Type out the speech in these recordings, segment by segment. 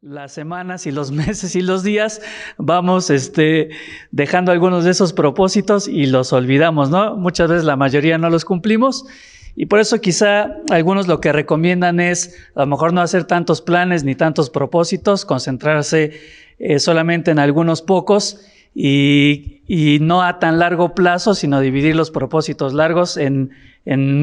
las semanas y los meses y los días vamos dejando algunos de esos propósitos y los olvidamos, ¿no? Muchas veces la mayoría no los cumplimos y por eso quizá algunos lo que recomiendan es a lo mejor no hacer tantos planes ni tantos propósitos, concentrarse solamente en algunos pocos y no a tan largo plazo, sino dividir los propósitos largos en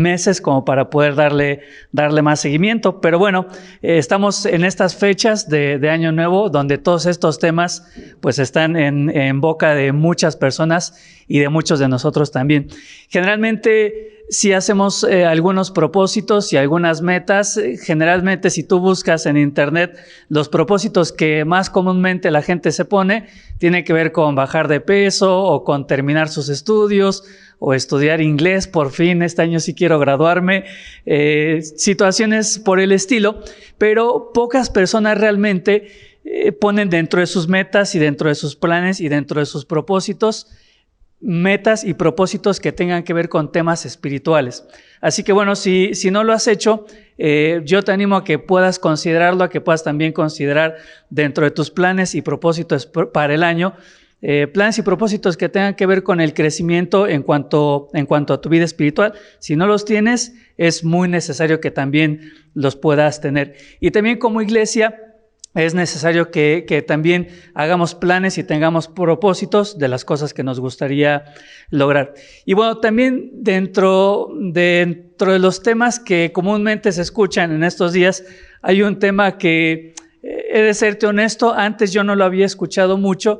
meses como para poder darle más seguimiento. Pero bueno, estamos en estas fechas de Año Nuevo donde todos estos temas pues están en boca de muchas personas y de muchos de nosotros también. Generalmente si hacemos algunos propósitos y algunas metas, generalmente si tú buscas en internet los propósitos que más comúnmente la gente se pone, tiene que ver con bajar de peso o con terminar sus estudios o estudiar inglés, por fin este año sí quiero graduarme, situaciones por el estilo, pero pocas personas realmente ponen dentro de sus metas y dentro de sus planes y dentro de sus propósitos metas y propósitos que tengan que ver con temas espirituales. Así que bueno, si no lo has hecho, yo te animo a que puedas considerarlo, a que puedas también considerar dentro de tus planes y propósitos para el año, planes y propósitos que tengan que ver con el crecimiento en cuanto a tu vida espiritual. Si no los tienes, es muy necesario que también los puedas tener. Y también como iglesia, es necesario que también hagamos planes y tengamos propósitos de las cosas que nos gustaría lograr. Y bueno, también dentro de los temas que comúnmente se escuchan en estos días, hay un tema que, he de serte honesto, antes yo no lo había escuchado mucho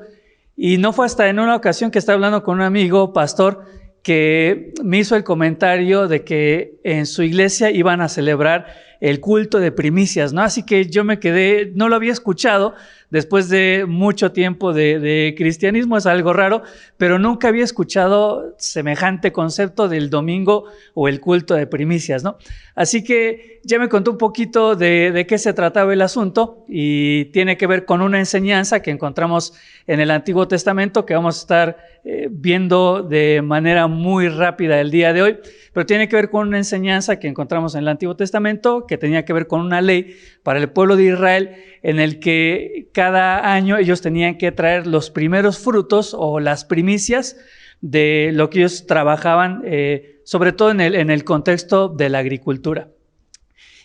y no fue hasta en una ocasión que estaba hablando con un amigo pastor que me hizo el comentario de que en su iglesia iban a celebrar el culto de primicias, ¿no? Así que yo me quedé, no lo había escuchado después de mucho tiempo de cristianismo, es algo raro, pero nunca había escuchado semejante concepto del domingo o el culto de primicias, ¿no? Así que ya me contó un poquito de qué se trataba el asunto y tiene que ver con una enseñanza que encontramos en el Antiguo Testamento que vamos a estar viendo de manera muy rápida el día de hoy, pero tiene que ver con una enseñanza que encontramos en el Antiguo Testamento que tenía que ver con una ley para el pueblo de Israel en el que cada año ellos tenían que traer los primeros frutos o las primicias de lo que ellos trabajaban, sobre todo en el contexto de la agricultura.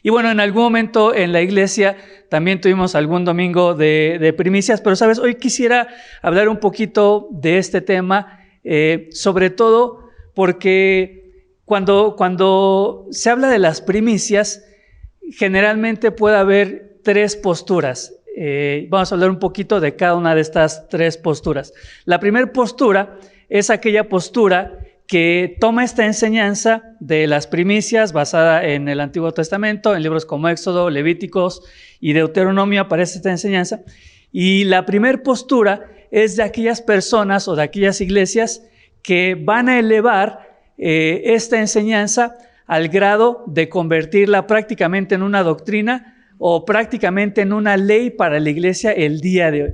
Y bueno, en algún momento en la iglesia también tuvimos algún domingo de primicias, pero sabes, hoy quisiera hablar un poquito de este tema, sobre todo porque cuando se habla de las primicias, generalmente puede haber tres posturas. Vamos a hablar un poquito de cada una de estas tres posturas. La primera postura es aquella postura que toma esta enseñanza de las primicias basada en el Antiguo Testamento, en libros como Éxodo, Levíticos y Deuteronomio aparece esta enseñanza. Y la primera postura es de aquellas personas o de aquellas iglesias que van a elevar esta enseñanza al grado de convertirla prácticamente en una doctrina o prácticamente en una ley para la iglesia el día de hoy.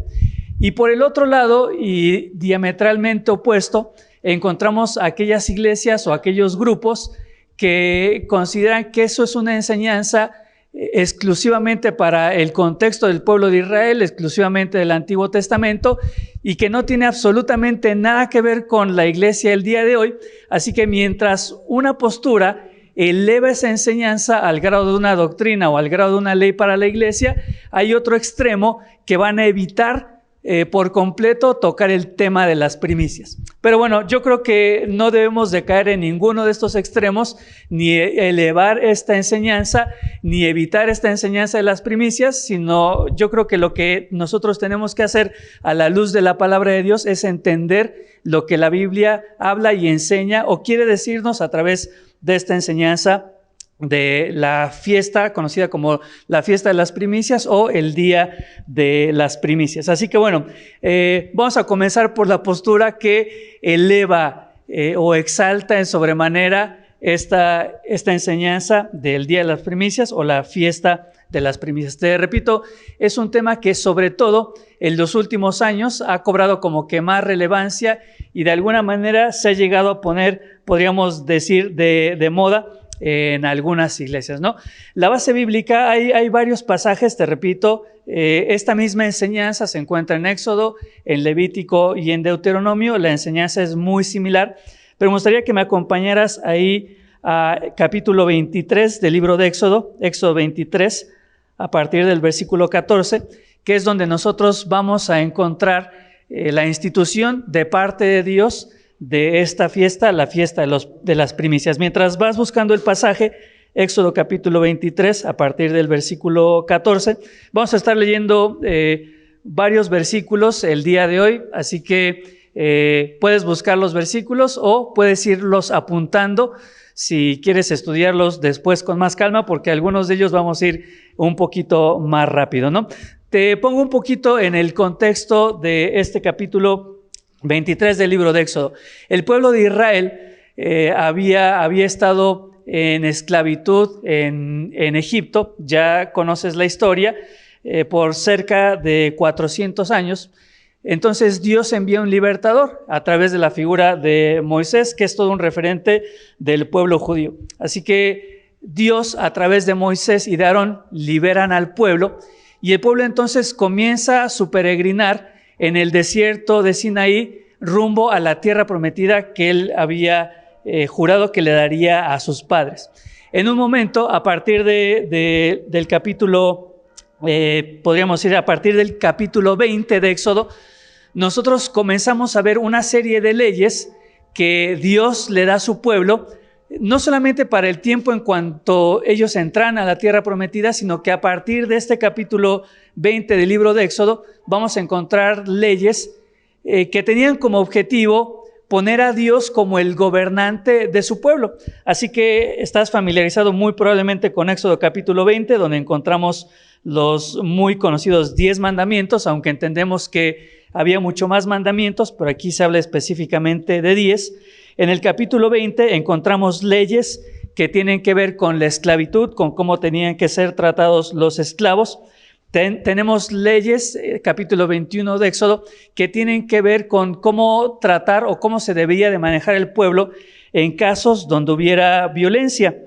Y por el otro lado, y diametralmente opuesto, encontramos aquellas iglesias o aquellos grupos que consideran que eso es una enseñanza exclusivamente para el contexto del pueblo de Israel, exclusivamente del Antiguo Testamento y que no tiene absolutamente nada que ver con la iglesia el día de hoy. Así que mientras una postura eleva esa enseñanza al grado de una doctrina o al grado de una ley para la iglesia, hay otro extremo que van a evitar por completo tocar el tema de las primicias. Pero bueno, yo creo que no debemos de caer en ninguno de estos extremos, ni elevar esta enseñanza, ni evitar esta enseñanza de las primicias, sino yo creo que lo que nosotros tenemos que hacer a la luz de la palabra de Dios es entender lo que la Biblia habla y enseña o quiere decirnos a través de esta enseñanza de la fiesta conocida como la fiesta de las primicias o el día de las primicias. Así que bueno, vamos a comenzar por la postura que eleva o exalta en sobremanera esta enseñanza del día de las primicias o la fiesta de las primicias. Te repito, es un tema que sobre todo en los últimos años ha cobrado como que más relevancia y de alguna manera se ha llegado a poner, podríamos decir, de moda en algunas iglesias, ¿no? La base bíblica, hay varios pasajes, te repito, esta misma enseñanza se encuentra en Éxodo, en Levítico y en Deuteronomio. La enseñanza es muy similar, pero me gustaría que me acompañaras ahí a capítulo 23 del libro de Éxodo, Éxodo 23, a partir del versículo 14, que es donde nosotros vamos a encontrar la institución de parte de Dios de esta fiesta, la fiesta de las primicias. Mientras vas buscando el pasaje, Éxodo capítulo 23, a partir del versículo 14, vamos a estar leyendo varios versículos el día de hoy, así que puedes buscar los versículos o puedes irlos apuntando si quieres estudiarlos después con más calma, porque algunos de ellos vamos a ir un poquito más rápido, ¿no? Te pongo un poquito en el contexto de este capítulo 23 del libro de Éxodo. El pueblo de Israel había estado en esclavitud en Egipto, ya conoces la historia, por cerca de 400 años. Entonces Dios envía un libertador a través de la figura de Moisés, que es todo un referente del pueblo judío. Así que Dios, a través de Moisés y de Aarón, liberan al pueblo, y el pueblo entonces comienza su peregrinar en el desierto de Sinaí rumbo a la tierra prometida que él había jurado que le daría a sus padres. En un momento, a partir del capítulo, podríamos decir a partir del capítulo 20 de Éxodo, nosotros comenzamos a ver una serie de leyes que Dios le da a su pueblo, no solamente para el tiempo en cuanto ellos entran a la tierra prometida, sino que a partir de este capítulo 20 del libro de Éxodo vamos a encontrar leyes que tenían como objetivo poner a Dios como el gobernante de su pueblo. Así que estás familiarizado muy probablemente con Éxodo capítulo 20, donde encontramos los muy conocidos 10 mandamientos, aunque entendemos que había mucho más mandamientos, pero aquí se habla específicamente de 10. En el capítulo 20 encontramos leyes que tienen que ver con la esclavitud, con cómo tenían que ser tratados los esclavos. Tenemos leyes, capítulo 21 de Éxodo, que tienen que ver con cómo tratar o cómo se debía de manejar el pueblo en casos donde hubiera violencia.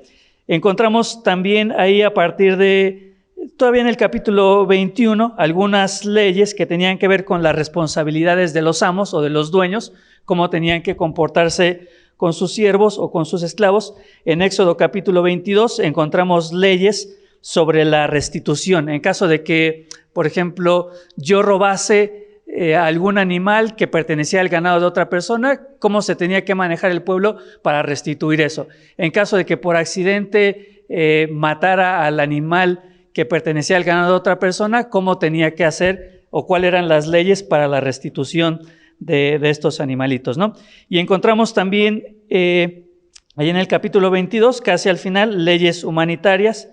Encontramos también ahí a partir de, todavía en el capítulo 21, algunas leyes que tenían que ver con las responsabilidades de los amos o de los dueños, cómo tenían que comportarse con sus siervos o con sus esclavos. En Éxodo capítulo 22 encontramos leyes sobre la restitución. En caso de que, por ejemplo, yo robase algún animal que pertenecía al ganado de otra persona, cómo se tenía que manejar el pueblo para restituir eso. En caso de que por accidente matara al animal que pertenecía al ganado de otra persona, cómo tenía que hacer o cuáles eran las leyes para la restitución de estos animalitos, ¿no? Y encontramos también ahí en el capítulo 22, casi al final, leyes humanitarias.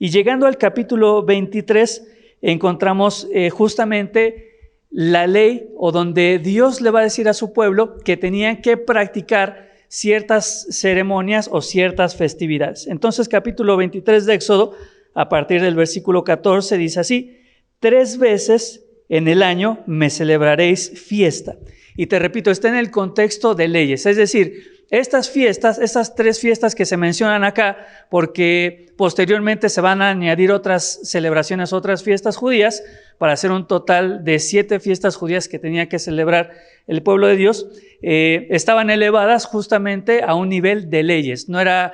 Y llegando al capítulo 23, encontramos justamente la ley, o donde Dios le va a decir a su pueblo que tenían que practicar ciertas ceremonias o ciertas festividades. Entonces, capítulo 23 de Éxodo, a partir del versículo 14, dice así: 3 veces en el año me celebraréis fiesta. Y te repito, está en el contexto de leyes, es decir, estas fiestas, estas 3 fiestas que se mencionan acá, porque posteriormente se van a añadir otras celebraciones, otras fiestas judías, para hacer un total de 7 fiestas judías que tenía que celebrar el pueblo de Dios, estaban elevadas justamente a un nivel de leyes. No era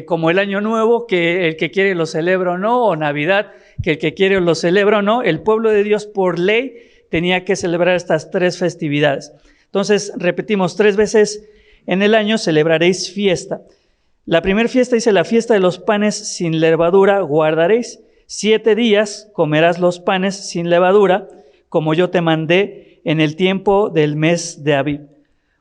como el Año Nuevo, que el que quiere lo celebra o no, o Navidad, que el que quiere lo celebra o no. El pueblo de Dios por ley tenía que celebrar estas 3 festividades. Entonces, repetimos, 3 veces en el año celebraréis fiesta. La primera fiesta dice: la fiesta de los panes sin levadura guardaréis. 7 días comerás los panes sin levadura, como yo te mandé en el tiempo del mes de Abib.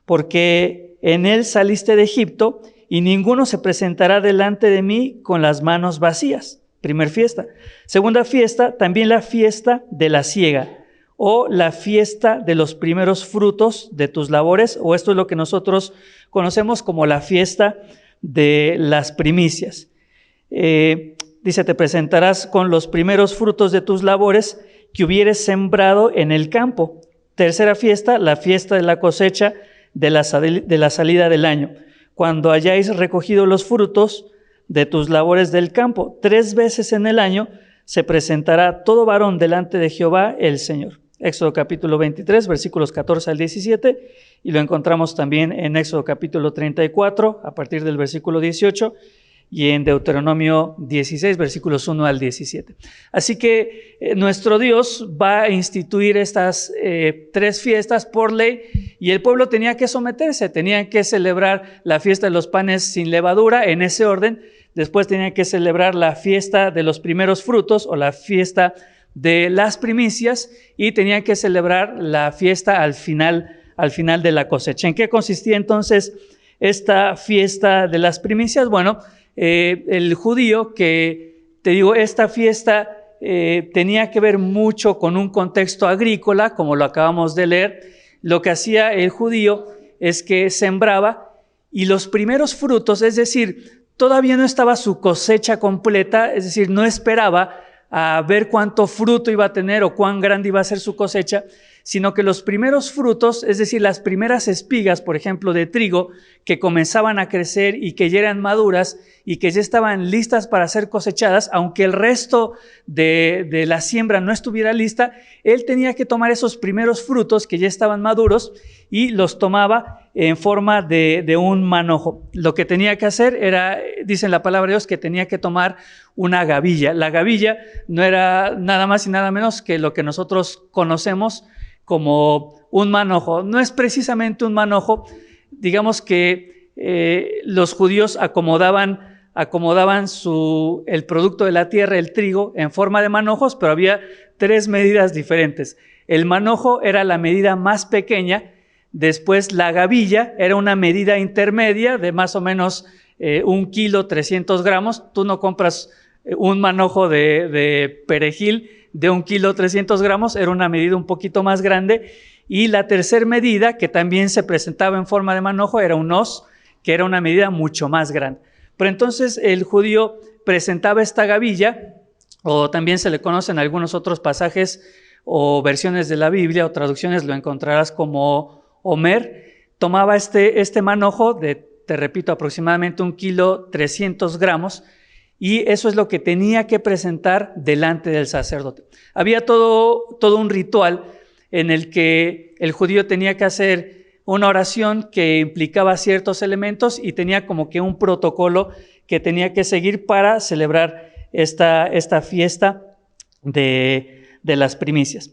Porque en él saliste de Egipto, y ninguno se presentará delante de mí con las manos vacías. Primer fiesta. Segunda fiesta, también la fiesta de la siega, o la fiesta de los primeros frutos de tus labores, o esto es lo que nosotros conocemos como la fiesta de las primicias. Dice: te presentarás con los primeros frutos de tus labores que hubieres sembrado en el campo. Tercera fiesta, la fiesta de la cosecha de la salida del año. Cuando hayáis recogido los frutos, de tus labores del campo. 3 veces en el año se presentará todo varón delante de Jehová el Señor. Éxodo capítulo 23, versículos 14 al 17, y lo encontramos también en Éxodo capítulo 34, a partir del versículo 18, y en Deuteronomio 16, versículos 1 al 17. Así que nuestro Dios va a instituir estas 3 fiestas por ley, y el pueblo tenía que someterse, tenían que celebrar la fiesta de los panes sin levadura en ese orden. Después tenían que celebrar la fiesta de los primeros frutos o la fiesta de las primicias, y tenían que celebrar la fiesta al final de la cosecha. ¿En qué consistía entonces esta fiesta de las primicias? Bueno, el judío, que te digo, esta fiesta tenía que ver mucho con un contexto agrícola, como lo acabamos de leer. Lo que hacía el judío es que sembraba, y los primeros frutos, es decir, todavía no estaba su cosecha completa, es decir, no esperaba a ver cuánto fruto iba a tener o cuán grande iba a ser su cosecha, sino que los primeros frutos, es decir, las primeras espigas, por ejemplo, de trigo, que comenzaban a crecer y que ya eran maduras y que ya estaban listas para ser cosechadas, aunque el resto de la siembra no estuviera lista, él tenía que tomar esos primeros frutos que ya estaban maduros y los tomaba en forma de un manojo. Lo que tenía que hacer era, dice la palabra de Dios, que tenía que tomar una gavilla. La gavilla no era nada más y nada menos que lo que nosotros conocemos como un manojo. No es precisamente un manojo, digamos que los judíos acomodaban el producto de la tierra, el trigo, en forma de manojos, pero había 3 medidas diferentes. El manojo era la medida más pequeña, después la gavilla era una medida intermedia de más o menos 1 kilo 300 gramos. Tú no compras un manojo de perejil de 1 kilo 300 gramos, era una medida un poquito más grande. Y la tercera medida, que también se presentaba en forma de manojo, era un hoz, que era una medida mucho más grande. Pero entonces el judío presentaba esta gavilla, o también se le conocen algunos otros pasajes o versiones de la Biblia o traducciones, lo encontrarás como Homer. Tomaba este manojo de, te repito, aproximadamente 1 kilo 300 gramos, y eso es lo que tenía que presentar delante del sacerdote. Había todo un ritual en el que el judío tenía que hacer una oración que implicaba ciertos elementos y tenía como que un protocolo que tenía que seguir para celebrar esta fiesta de las primicias.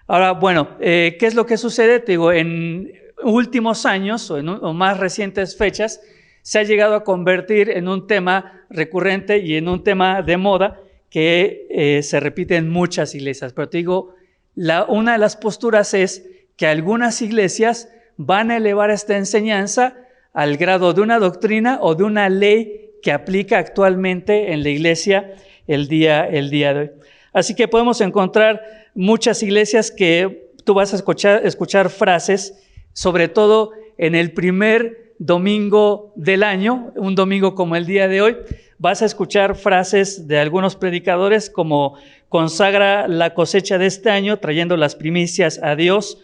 Ahora, bueno, ¿qué es lo que sucede? Te digo, en últimos años o más recientes fechas se ha llegado a convertir en un tema recurrente y en un tema de moda que se repite en muchas iglesias. Pero te digo, una de las posturas es que algunas iglesias van a elevar esta enseñanza al grado de una doctrina o de una ley que aplica actualmente en la iglesia el día de hoy. Así que podemos encontrar muchas iglesias que tú vas a escuchar frases, sobre todo en el primer domingo del año, un domingo como el día de hoy, vas a escuchar frases de algunos predicadores como: consagra la cosecha de este año trayendo las primicias a Dios,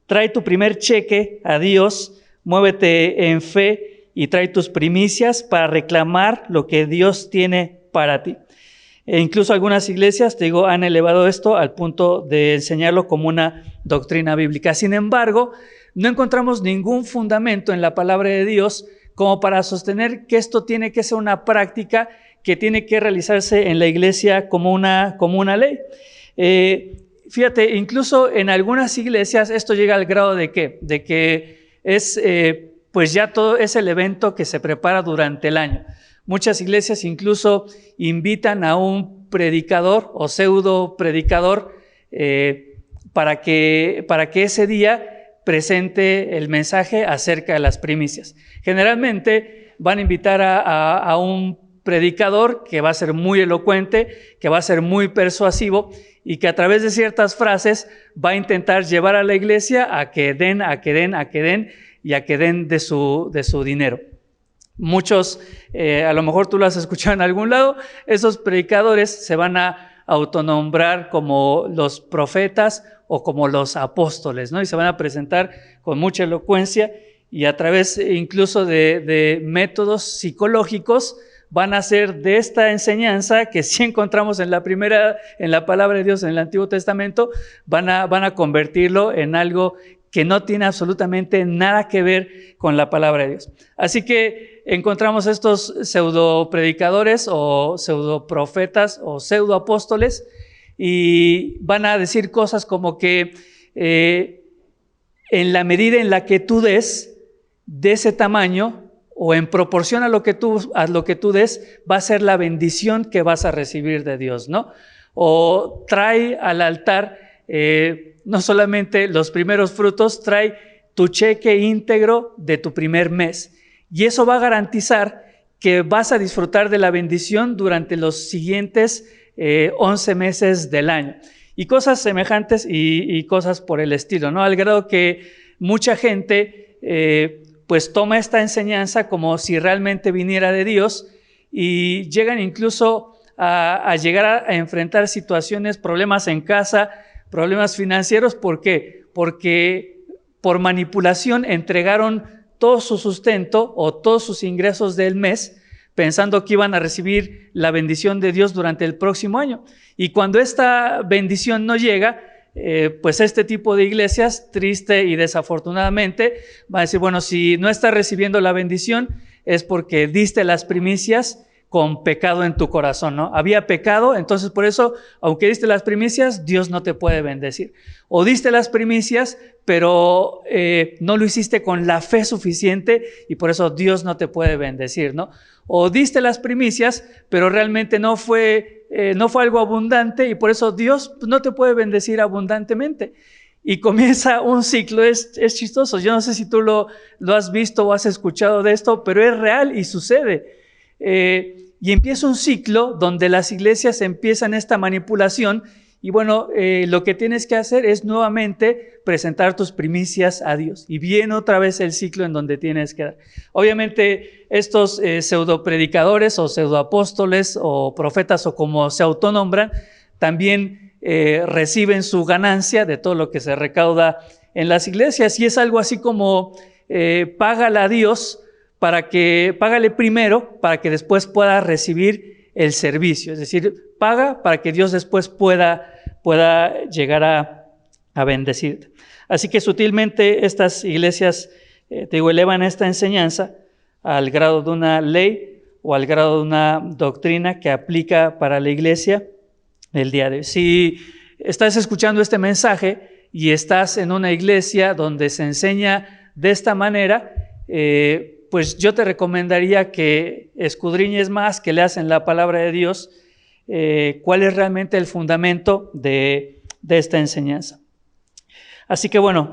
trae tu primer cheque a Dios, muévete en fe y trae tus primicias para reclamar lo que Dios tiene para ti. E incluso algunas iglesias, te digo, han elevado esto al punto de enseñarlo como una doctrina bíblica. Sin embargo, no encontramos ningún fundamento en la palabra de Dios como para sostener que esto tiene que ser una práctica que tiene que realizarse en la iglesia como una ley. Fíjate, incluso en algunas iglesias esto llega al grado de que es pues ya todo es el evento que se prepara durante el año. Muchas iglesias incluso invitan a un predicador o pseudo predicador para que ese día presente el mensaje acerca de las primicias. Generalmente van a invitar a un predicador que va a ser muy elocuente, que va a ser muy persuasivo y que a través de ciertas frases va a intentar llevar a la iglesia a que den y a que den de su dinero. Muchos, a lo mejor tú lo has escuchado en algún lado, esos predicadores se van a autonombrar como los profetas o como los apóstoles, ¿no? Y se van a presentar con mucha elocuencia y a través incluso de métodos psicológicos van a hacer de esta enseñanza que sí encontramos en la palabra de Dios en el Antiguo Testamento, van a convertirlo en algo que no tiene absolutamente nada que ver con la palabra de Dios. Así que encontramos estos pseudo predicadores o pseudo profetas o pseudo apóstoles y van a decir cosas como que en la medida en la que tú des de ese tamaño o en proporción a lo que tú des, va a ser la bendición que vas a recibir de Dios, ¿no? O trae al altar no solamente los primeros frutos, trae tu cheque íntegro de tu primer mes. Y eso va a garantizar que vas a disfrutar de la bendición durante los siguientes 11 meses del año. Y cosas semejantes y cosas por el estilo, ¿no? Al grado que mucha gente pues toma esta enseñanza como si realmente viniera de Dios y llegan incluso a llegar a enfrentar situaciones, problemas en casa, problemas financieros. ¿Por qué? Porque por manipulación entregaron todo su sustento o todos sus ingresos del mes pensando que iban a recibir la bendición de Dios durante el próximo año. Y cuando esta bendición no llega, pues este tipo de iglesias, triste y desafortunadamente, va a decir, bueno, si no estás recibiendo la bendición es porque diste las primicias con pecado en tu corazón, ¿no? Había pecado, entonces por eso, aunque diste las primicias, Dios no te puede bendecir. O diste las primicias, pero no lo hiciste con la fe suficiente y por eso Dios no te puede bendecir, ¿no? O diste las primicias, pero realmente no fue algo abundante y por eso Dios no te puede bendecir abundantemente. Y comienza un ciclo, es chistoso. Yo no sé si tú lo has visto o has escuchado de esto, pero es real y sucede. Y empieza un ciclo donde las iglesias empiezan esta manipulación y bueno, lo que tienes que hacer es nuevamente presentar tus primicias a Dios y viene otra vez el ciclo en donde tienes que dar. Obviamente estos pseudo predicadores o pseudo apóstoles o profetas o como se autonombran también reciben su ganancia de todo lo que se recauda en las iglesias y es algo así como págale a Dios págale primero para que después pueda recibir el servicio. Es decir, paga para que Dios después pueda llegar a bendecirte. Así que sutilmente estas iglesias, elevan esta enseñanza al grado de una ley o al grado de una doctrina que aplica para la iglesia el día de hoy. Si estás escuchando este mensaje y estás en una iglesia donde se enseña de esta manera, pues yo te recomendaría que escudriñes más, que leas en la palabra de Dios cuál es realmente el fundamento de esta enseñanza. Así que bueno,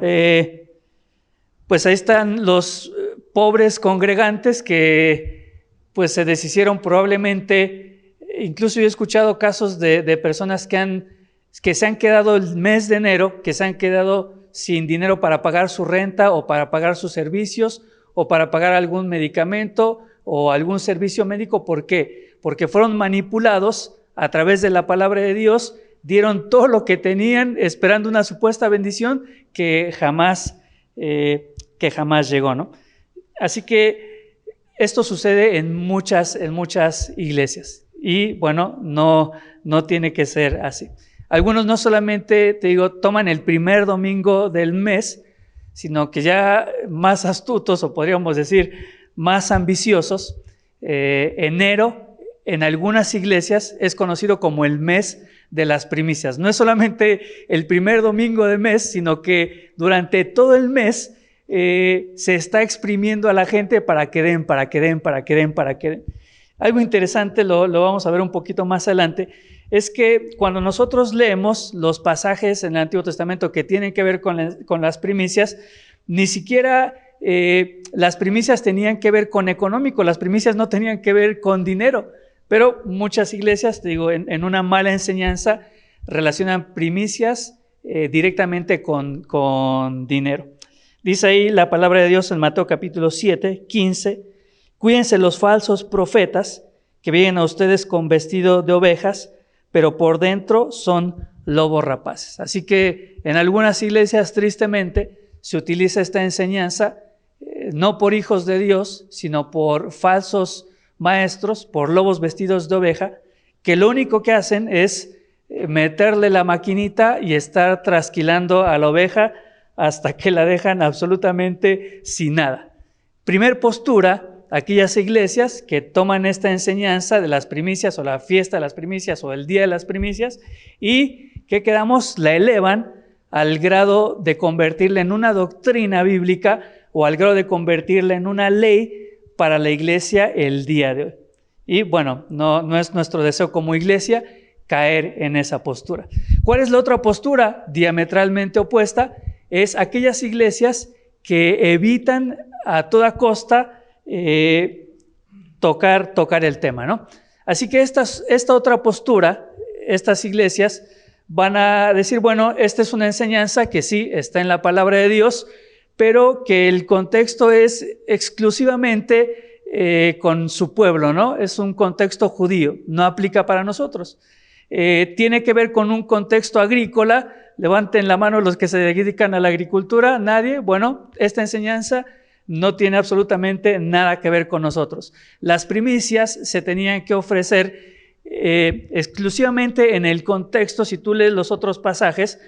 pues ahí están los pobres congregantes que pues se deshicieron probablemente. Incluso yo he escuchado casos de personas que se han quedado el mes de enero, que se han quedado sin dinero para pagar su renta o para pagar sus servicios o para pagar algún medicamento o algún servicio médico. ¿Por qué? Porque fueron manipulados a través de la palabra de Dios, dieron todo lo que tenían esperando una supuesta bendición que jamás llegó, ¿no? Así que esto sucede en muchas iglesias y bueno, no tiene que ser así. Algunos no solamente, toman el primer domingo del mes, sino que ya más astutos, o podríamos decir más ambiciosos, enero en algunas iglesias es conocido como el mes de las primicias. No es solamente el primer domingo de mes, sino que durante todo el mes se está exprimiendo a la gente para que den. Algo interesante, lo vamos a ver un poquito más adelante, es que cuando nosotros leemos los pasajes en el Antiguo Testamento que tienen que ver con las primicias, ni siquiera las primicias tenían que ver con económico, las primicias no tenían que ver con dinero, pero muchas iglesias, en una mala enseñanza, relacionan primicias directamente con dinero. Dice ahí la palabra de Dios en Mateo capítulo 7, 15, cuídense los falsos profetas que vienen a ustedes con vestido de ovejas, pero por dentro son lobos rapaces. Así que en algunas iglesias, tristemente, se utiliza esta enseñanza no por hijos de Dios, sino por falsos maestros, por lobos vestidos de oveja, que lo único que hacen es meterle la maquinita y estar trasquilando a la oveja hasta que la dejan absolutamente sin nada. Primer postura, aquellas iglesias que toman esta enseñanza de las primicias o la fiesta de las primicias o el día de las primicias y ¿qué quedamos? La elevan al grado de convertirla en una doctrina bíblica o al grado de convertirla en una ley para la iglesia el día de hoy. Y bueno, no es nuestro deseo como iglesia caer en esa postura. ¿Cuál es la otra postura diametralmente opuesta? Es aquellas iglesias que evitan a toda costa tocar el tema, ¿no? Así que esta otra postura, estas iglesias van a decir, bueno, esta es una enseñanza que sí está en la palabra de Dios, pero que el contexto es exclusivamente con su pueblo, ¿no? Es un contexto judío, no aplica para nosotros. Tiene que ver con un contexto agrícola. Levanten la mano los que se dedican a la agricultura. ¿Nadie? Bueno, esta enseñanza no tiene absolutamente nada que ver con nosotros. Las primicias se tenían que ofrecer exclusivamente en el contexto. Si tú lees los otros pasajes,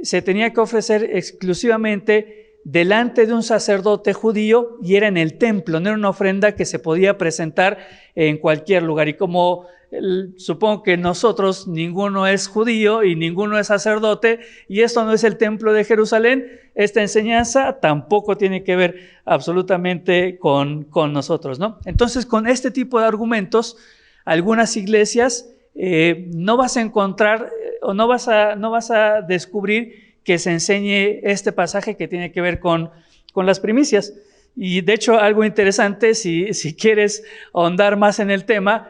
se tenía que ofrecer exclusivamente delante de un sacerdote judío y era en el templo, no era una ofrenda que se podía presentar en cualquier lugar. Y como supongo que nosotros, ninguno es judío y ninguno es sacerdote y esto no es el templo de Jerusalén, esta enseñanza tampoco tiene que ver absolutamente con nosotros, ¿no? Entonces, con este tipo de argumentos, algunas iglesias no vas a encontrar o no vas a descubrir que se enseñe este pasaje que tiene que ver con las primicias. Y de hecho, algo interesante, si quieres ahondar más en el tema,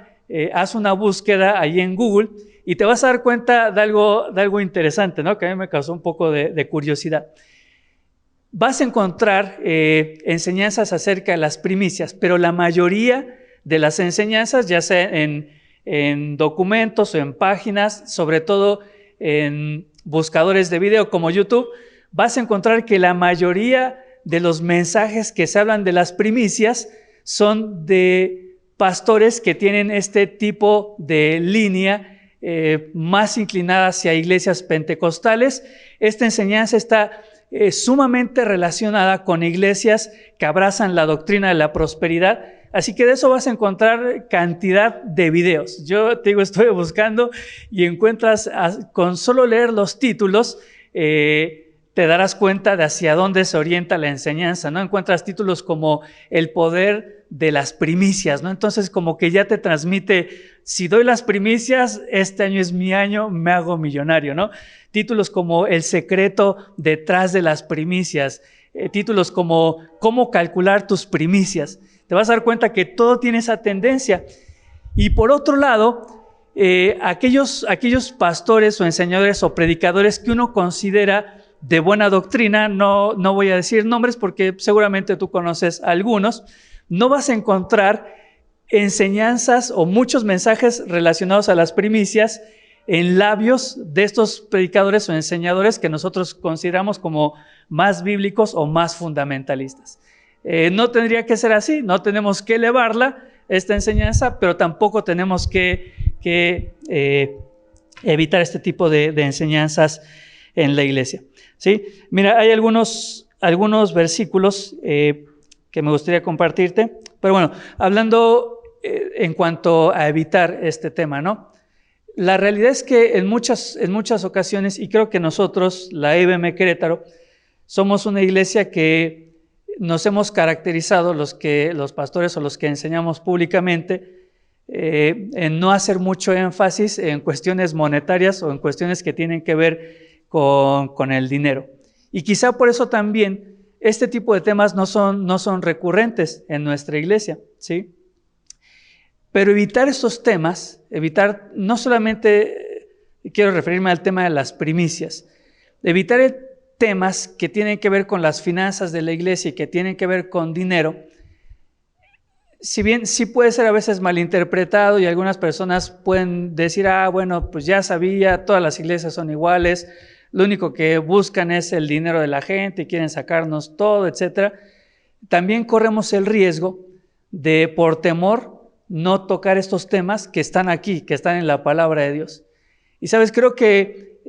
haz una búsqueda ahí en Google y te vas a dar cuenta de algo interesante, ¿no? Que a mí me causó un poco de curiosidad. Vas a encontrar enseñanzas acerca de las primicias, pero la mayoría de las enseñanzas, ya sea en documentos o en páginas, sobre todo en buscadores de video como YouTube, vas a encontrar que la mayoría de los mensajes que se hablan de las primicias son de pastores que tienen este tipo de línea más inclinada hacia iglesias pentecostales. Esta enseñanza está sumamente relacionada con iglesias que abrazan la doctrina de la prosperidad. Así que de eso vas a encontrar cantidad de videos. Yo te digo, estoy buscando y encuentras, con solo leer los títulos, te darás cuenta de hacia dónde se orienta la enseñanza, ¿no? Encuentras títulos como el poder de las primicias, ¿no? Entonces como que ya te transmite, si doy las primicias, este año es mi año, me hago millonario, ¿no? Títulos como el secreto detrás de las primicias, títulos como cómo calcular tus primicias. Te vas a dar cuenta que todo tiene esa tendencia. Y por otro lado, aquellos pastores o enseñadores o predicadores que uno considera de buena doctrina, no voy a decir nombres porque seguramente tú conoces algunos, no vas a encontrar enseñanzas o muchos mensajes relacionados a las primicias en labios de estos predicadores o enseñadores que nosotros consideramos como más bíblicos o más fundamentalistas. No tendría que ser así, no tenemos que elevarla, esta enseñanza, pero tampoco tenemos que evitar este tipo de enseñanzas en la iglesia, ¿sí? Mira, hay algunos versículos que me gustaría compartirte, pero bueno, hablando en cuanto a evitar este tema, ¿no? La realidad es que en muchas ocasiones, y creo que nosotros, la IBM Querétaro, somos una iglesia que nos hemos caracterizado, los pastores o los que enseñamos públicamente, en no hacer mucho énfasis en cuestiones monetarias o en cuestiones que tienen que ver con el dinero. Y quizá por eso también este tipo de temas no son recurrentes en nuestra iglesia, ¿sí? Pero evitar estos temas, no solamente quiero referirme al tema de las primicias, evitar temas que tienen que ver con las finanzas de la iglesia y que tienen que ver con dinero, si bien sí puede ser a veces malinterpretado y algunas personas pueden decir, bueno, pues ya sabía, todas las iglesias son iguales, lo único que buscan es el dinero de la gente y quieren sacarnos todo, etc. También corremos el riesgo de, por temor, no tocar estos temas que están aquí, que están en la palabra de Dios. Y sabes, creo que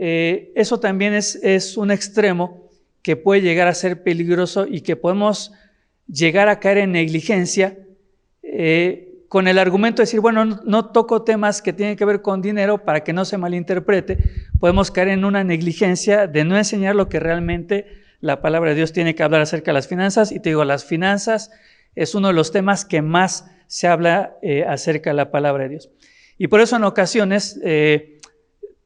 eso también es un extremo que puede llegar a ser peligroso y que podemos llegar a caer en negligencia con el argumento de decir, bueno, no toco temas que tienen que ver con dinero para que no se malinterprete. Podemos caer en una negligencia de no enseñar lo que realmente la palabra de Dios tiene que hablar acerca de las finanzas. Y te digo, las finanzas es uno de los temas que más se habla acerca de la palabra de Dios. Y por eso en ocasiones,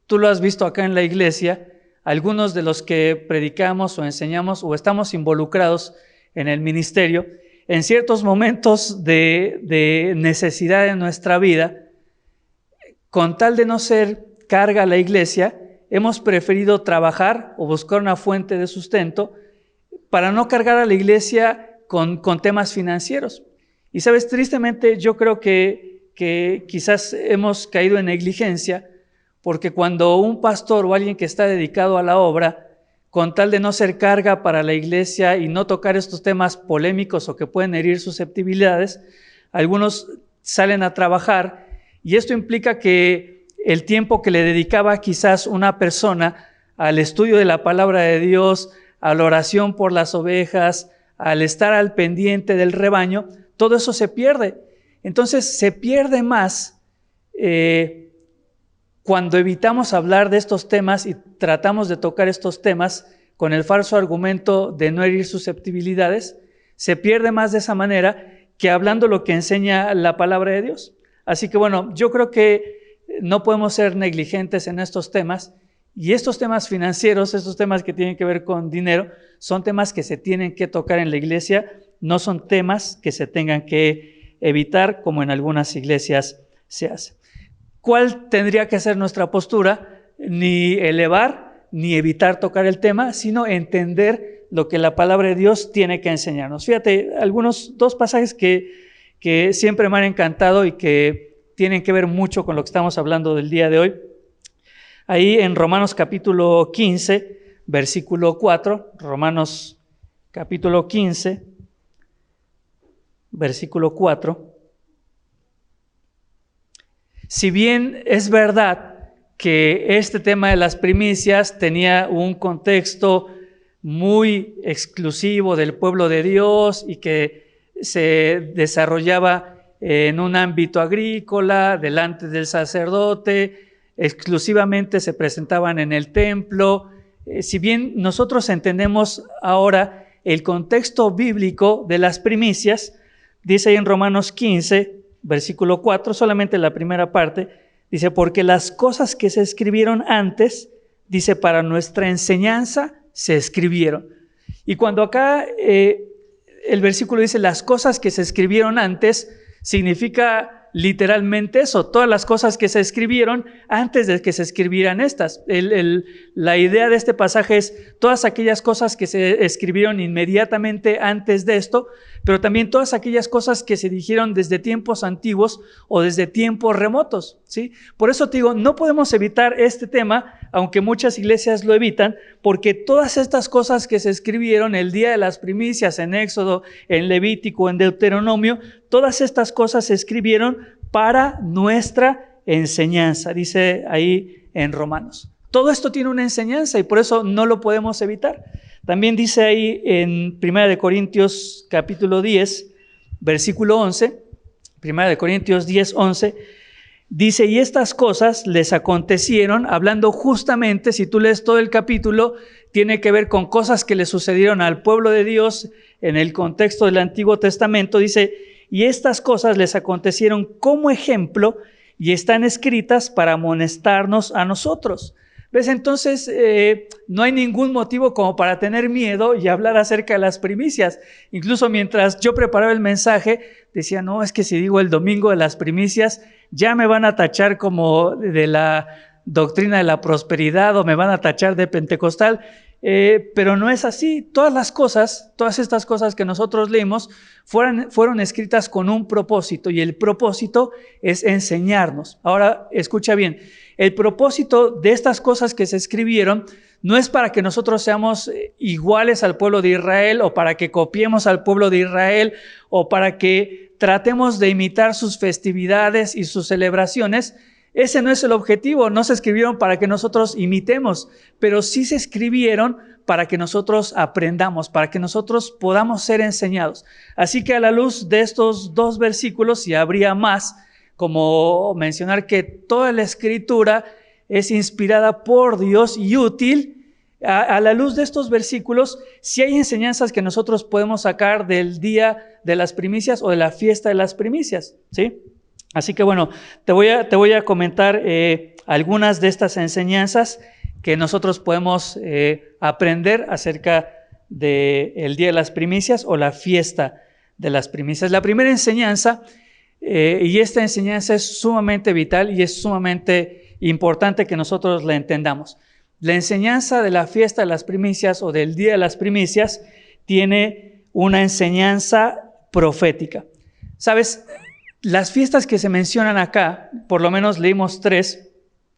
tú lo has visto acá en la iglesia, algunos de los que predicamos o enseñamos o estamos involucrados en el ministerio, en ciertos momentos de necesidad de nuestra vida, con tal de no ser carga a la iglesia, hemos preferido trabajar o buscar una fuente de sustento para no cargar a la iglesia con temas financieros. Y sabes, tristemente yo creo que quizás hemos caído en negligencia, porque cuando un pastor o alguien que está dedicado a la obra, con tal de no ser carga para la iglesia y no tocar estos temas polémicos o que pueden herir susceptibilidades, algunos salen a trabajar y esto implica que el tiempo que le dedicaba quizás una persona al estudio de la palabra de Dios, a la oración por las ovejas, al estar al pendiente del rebaño, todo eso se pierde. Entonces se pierde más cuando evitamos hablar de estos temas y tratamos de tocar estos temas con el falso argumento de no herir susceptibilidades, se pierde más de esa manera que hablando lo que enseña la palabra de Dios. Así que bueno, yo creo que no podemos ser negligentes en estos temas, y estos temas financieros, estos temas que tienen que ver con dinero, son temas que se tienen que tocar en la iglesia, no son temas que se tengan que evitar como en algunas iglesias se hace. ¿Cuál tendría que ser nuestra postura? Ni elevar, ni evitar tocar el tema, sino entender lo que la palabra de Dios tiene que enseñarnos. Fíjate, dos pasajes que siempre me han encantado y que tienen que ver mucho con lo que estamos hablando del día de hoy. Ahí en Romanos capítulo 15, versículo 4, Romanos capítulo 15, versículo 4. Si bien es verdad que este tema de las primicias tenía un contexto muy exclusivo del pueblo de Dios y que se desarrollaba en un ámbito agrícola, delante del sacerdote, exclusivamente se presentaban en el templo. Si bien nosotros entendemos ahora el contexto bíblico de las primicias, dice ahí en Romanos 15, versículo 4, solamente la primera parte, dice, porque las cosas que se escribieron antes, dice, para nuestra enseñanza se escribieron. Y cuando acá el versículo dice las cosas que se escribieron antes, significa literalmente eso, todas las cosas que se escribieron antes de que se escribieran estas. La idea de este pasaje es todas aquellas cosas que se escribieron inmediatamente antes de esto, pero también todas aquellas cosas que se dijeron desde tiempos antiguos o desde tiempos remotos, ¿sí? Por eso te digo, no podemos evitar este tema, aunque muchas iglesias lo evitan, porque todas estas cosas que se escribieron el día de las primicias en Éxodo, en Levítico, en Deuteronomio, todas estas cosas se escribieron para nuestra enseñanza, dice ahí en Romanos. Todo esto tiene una enseñanza y por eso no lo podemos evitar. También dice ahí en 1 Corintios capítulo 10, versículo 11, 1 Corintios 10, 11, dice, y estas cosas les acontecieron, hablando justamente, si tú lees todo el capítulo, tiene que ver con cosas que le sucedieron al pueblo de Dios en el contexto del Antiguo Testamento. Dice, y estas cosas les acontecieron como ejemplo y están escritas para amonestarnos a nosotros. ¿Ves? Entonces, no hay ningún motivo como para tener miedo y hablar acerca de las primicias. Incluso mientras yo preparaba el mensaje, decía, no, es que si digo el domingo de las primicias, ya me van a tachar como de la doctrina de la prosperidad o me van a tachar de pentecostal. Pero no es así. Todas estas cosas que nosotros leímos fueron escritas con un propósito, y el propósito es enseñarnos. Ahora, escucha bien, el propósito de estas cosas que se escribieron no es para que nosotros seamos iguales al pueblo de Israel o para que copiemos al pueblo de Israel o para que tratemos de imitar sus festividades y sus celebraciones. Ese no es el objetivo. No se escribieron para que nosotros imitemos, pero sí se escribieron para que nosotros aprendamos, para que nosotros podamos ser enseñados. Así que a la luz de estos 2 versículos, y habría más, como mencionar que toda la Escritura es inspirada por Dios y útil, a la luz de estos versículos, sí hay enseñanzas que nosotros podemos sacar del día de las primicias o de la fiesta de las primicias, ¿sí? Así que bueno, te voy a comentar algunas de estas enseñanzas que nosotros podemos aprender acerca del día de las primicias o la fiesta de las primicias. La primera enseñanza, y esta enseñanza es sumamente vital y es sumamente importante que nosotros la entendamos. La enseñanza de la fiesta de las primicias o del día de las primicias tiene una enseñanza profética. ¿Sabes? Las fiestas que se mencionan acá, por lo menos leímos 3,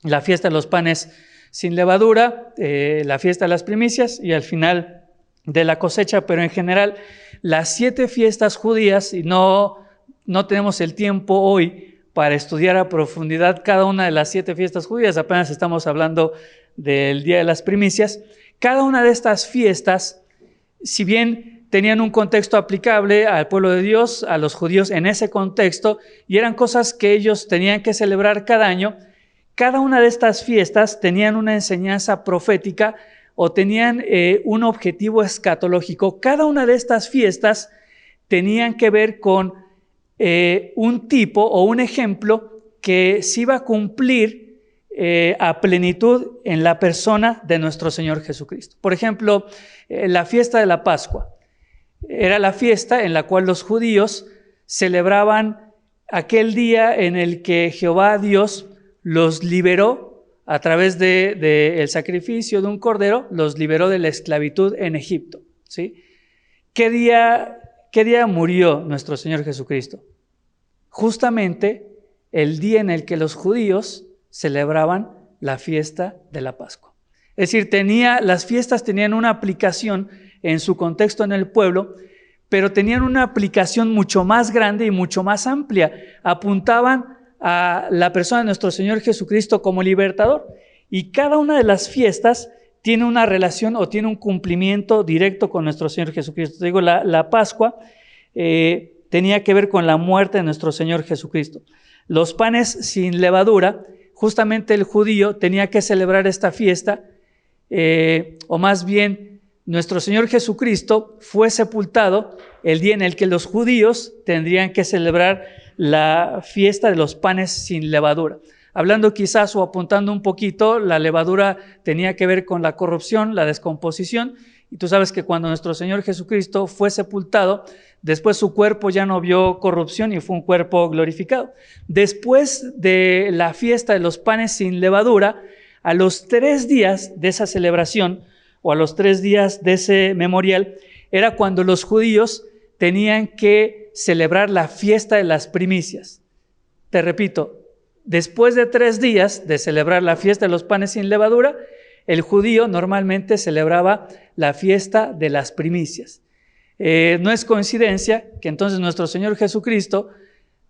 la fiesta de los panes sin levadura, la fiesta de las primicias y al final de la cosecha, pero en general las 7 fiestas judías, y no tenemos el tiempo hoy para estudiar a profundidad cada una de las 7 fiestas judías, apenas estamos hablando del día de las primicias. Cada una de estas fiestas, si bien tenían un contexto aplicable al pueblo de Dios, a los judíos en ese contexto, y eran cosas que ellos tenían que celebrar cada año, cada una de estas fiestas tenían una enseñanza profética o tenían un objetivo escatológico. Cada una de estas fiestas tenían que ver con un tipo o un ejemplo que se iba a cumplir a plenitud en la persona de nuestro Señor Jesucristo. Por ejemplo, la fiesta de la Pascua. Era la fiesta en la cual los judíos celebraban aquel día en el que Jehová Dios los liberó a través del sacrificio de un cordero, los liberó de la esclavitud en Egipto, ¿sí? ¿Qué día murió nuestro Señor Jesucristo? Justamente el día en el que los judíos celebraban la fiesta de la Pascua. Es decir, las fiestas tenían una aplicación en su contexto en el pueblo, pero tenían una aplicación mucho más grande y mucho más amplia. Apuntaban a la persona de nuestro Señor Jesucristo como libertador. Y cada una de las fiestas tiene una relación o tiene un cumplimiento directo con nuestro Señor Jesucristo. Te digo, la Pascua tenía que ver con la muerte de nuestro Señor Jesucristo. Los panes sin levadura, justamente el judío tenía que celebrar esta fiesta, o más bien, nuestro Señor Jesucristo fue sepultado el día en el que los judíos tendrían que celebrar la fiesta de los panes sin levadura. Hablando quizás o apuntando un poquito, la levadura tenía que ver con la corrupción, la descomposición, y tú sabes que cuando nuestro Señor Jesucristo fue sepultado, después su cuerpo ya no vio corrupción y fue un cuerpo glorificado. Después de la fiesta de los panes sin levadura, a los 3 días de esa celebración, o a los 3 días de ese memorial, era cuando los judíos tenían que celebrar la fiesta de las primicias. Te repito, después de 3 días de celebrar la fiesta de los panes sin levadura, el judío normalmente celebraba la fiesta de las primicias. No es coincidencia que entonces nuestro Señor Jesucristo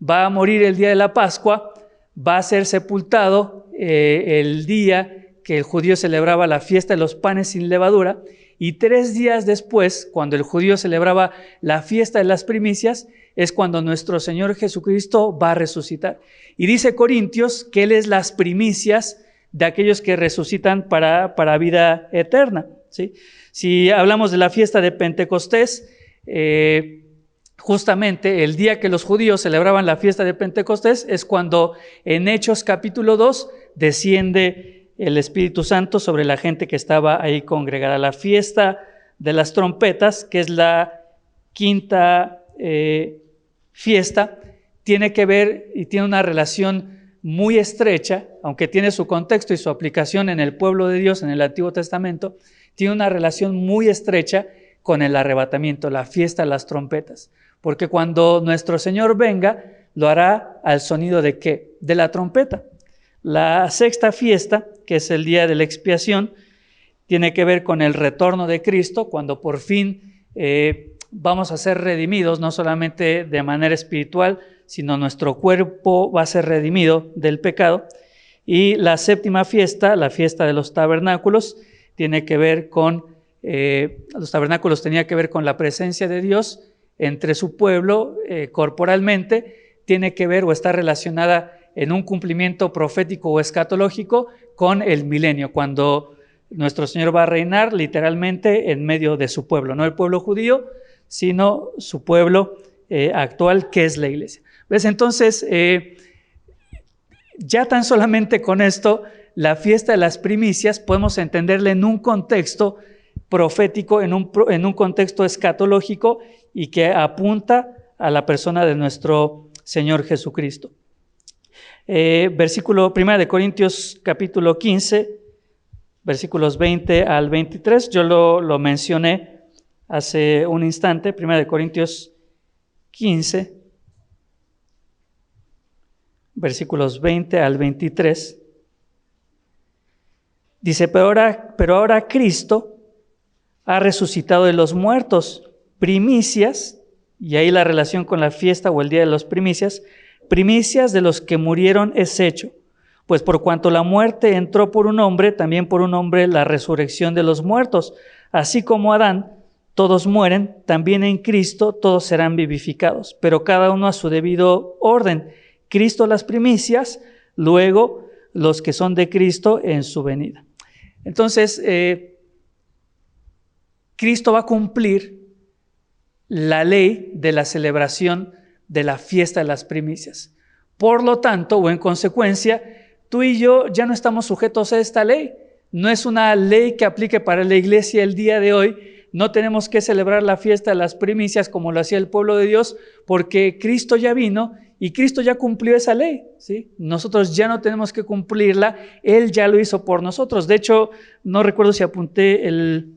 va a morir el día de la Pascua, va a ser sepultado el día que el judío celebraba la fiesta de los panes sin levadura, y 3 días después, cuando el judío celebraba la fiesta de las primicias, es cuando nuestro Señor Jesucristo va a resucitar. Y dice Corintios que Él es las primicias de aquellos que resucitan para vida eterna, ¿sí? Si hablamos de la fiesta de Pentecostés, justamente el día que los judíos celebraban la fiesta de Pentecostés es cuando en Hechos capítulo 2 desciende el Espíritu Santo sobre la gente que estaba ahí congregada. La fiesta de las trompetas, que es la 5ª fiesta, tiene que ver y tiene una relación muy estrecha, aunque tiene su contexto y su aplicación en el pueblo de Dios en el Antiguo Testamento, tiene una relación muy estrecha con el arrebatamiento, la fiesta de las trompetas. Porque cuando nuestro Señor venga, lo hará al sonido ¿de qué? De la trompeta. La 6ª fiesta, que es el día de la expiación, tiene que ver con el retorno de Cristo, cuando por fin vamos a ser redimidos, no solamente de manera espiritual, sino nuestro cuerpo va a ser redimido del pecado. Y la séptima fiesta, la fiesta de los tabernáculos, tiene que ver con, los tabernáculos tenía que ver con la presencia de Dios entre su pueblo corporalmente, tiene que ver o está relacionada en un cumplimiento profético o escatológico con el milenio, cuando nuestro Señor va a reinar literalmente en medio de su pueblo, no el pueblo judío, sino su pueblo actual, que es la iglesia. ¿Ves? Entonces, ya tan solamente con esto, la fiesta de las primicias podemos entenderla en un contexto profético, en un contexto escatológico, y que apunta a la persona de nuestro Señor Jesucristo. Versículo 1 de Corintios capítulo 15, versículos 20 al 23, yo lo mencioné hace un instante. 1 de Corintios 15, versículos 20 al 23. Dice, pero ahora Cristo ha resucitado de los muertos, primicias, y ahí la relación con la fiesta o el día de las primicias de los que murieron es hecho. Pues por cuanto la muerte entró por un hombre, también por un hombre la resurrección de los muertos. Así como Adán, todos mueren, también en Cristo todos serán vivificados, pero cada uno a su debido orden. Cristo las primicias, luego los que son de Cristo en su venida. Entonces, Cristo va a cumplir la ley de la celebración de la fiesta de las primicias. Por lo tanto, o en consecuencia, tú y yo ya no estamos sujetos a esta ley. No es una ley que aplique para la iglesia el día de hoy. No tenemos que celebrar la fiesta de las primicias como lo hacía el pueblo de Dios, porque Cristo ya vino y Cristo ya cumplió esa ley, ¿sí? Nosotros ya no tenemos que cumplirla, Él ya lo hizo por nosotros. De hecho, no recuerdo si apunté el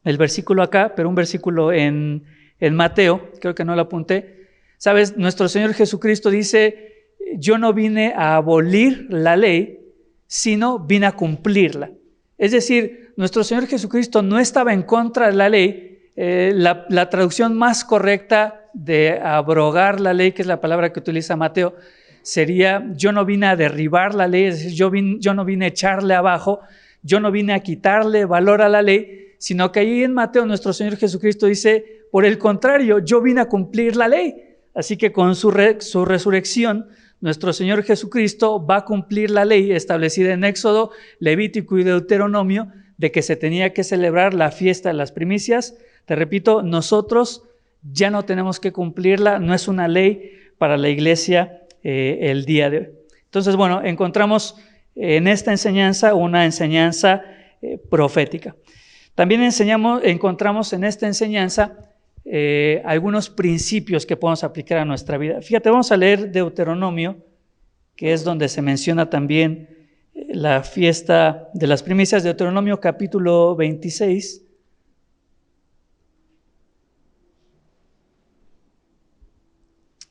versículo acá, pero un versículo en Mateo, creo que no lo apunté. ¿Sabes? Nuestro Señor Jesucristo dice, yo no vine a abolir la ley, sino vine a cumplirla. Es decir, nuestro Señor Jesucristo no estaba en contra de la ley. La traducción más correcta de abrogar la ley, que es la palabra que utiliza Mateo, sería, yo no vine a derribar la ley, es decir, yo no vine a echarle abajo, yo no vine a quitarle valor a la ley, sino que ahí en Mateo nuestro Señor Jesucristo dice, por el contrario, yo vine a cumplir la ley. Así que con su resurrección, nuestro Señor Jesucristo va a cumplir la ley establecida en Éxodo, Levítico y Deuteronomio, de que se tenía que celebrar la fiesta de las primicias. Te repito, nosotros ya no tenemos que cumplirla, no es una ley para la iglesia el día de hoy. Entonces, bueno, encontramos en esta enseñanza una enseñanza profética. También encontramos en esta enseñanza algunos principios que podemos aplicar a nuestra vida. Fíjate, vamos a leer Deuteronomio, que es donde se menciona también la fiesta de las primicias. Deuteronomio capítulo 26.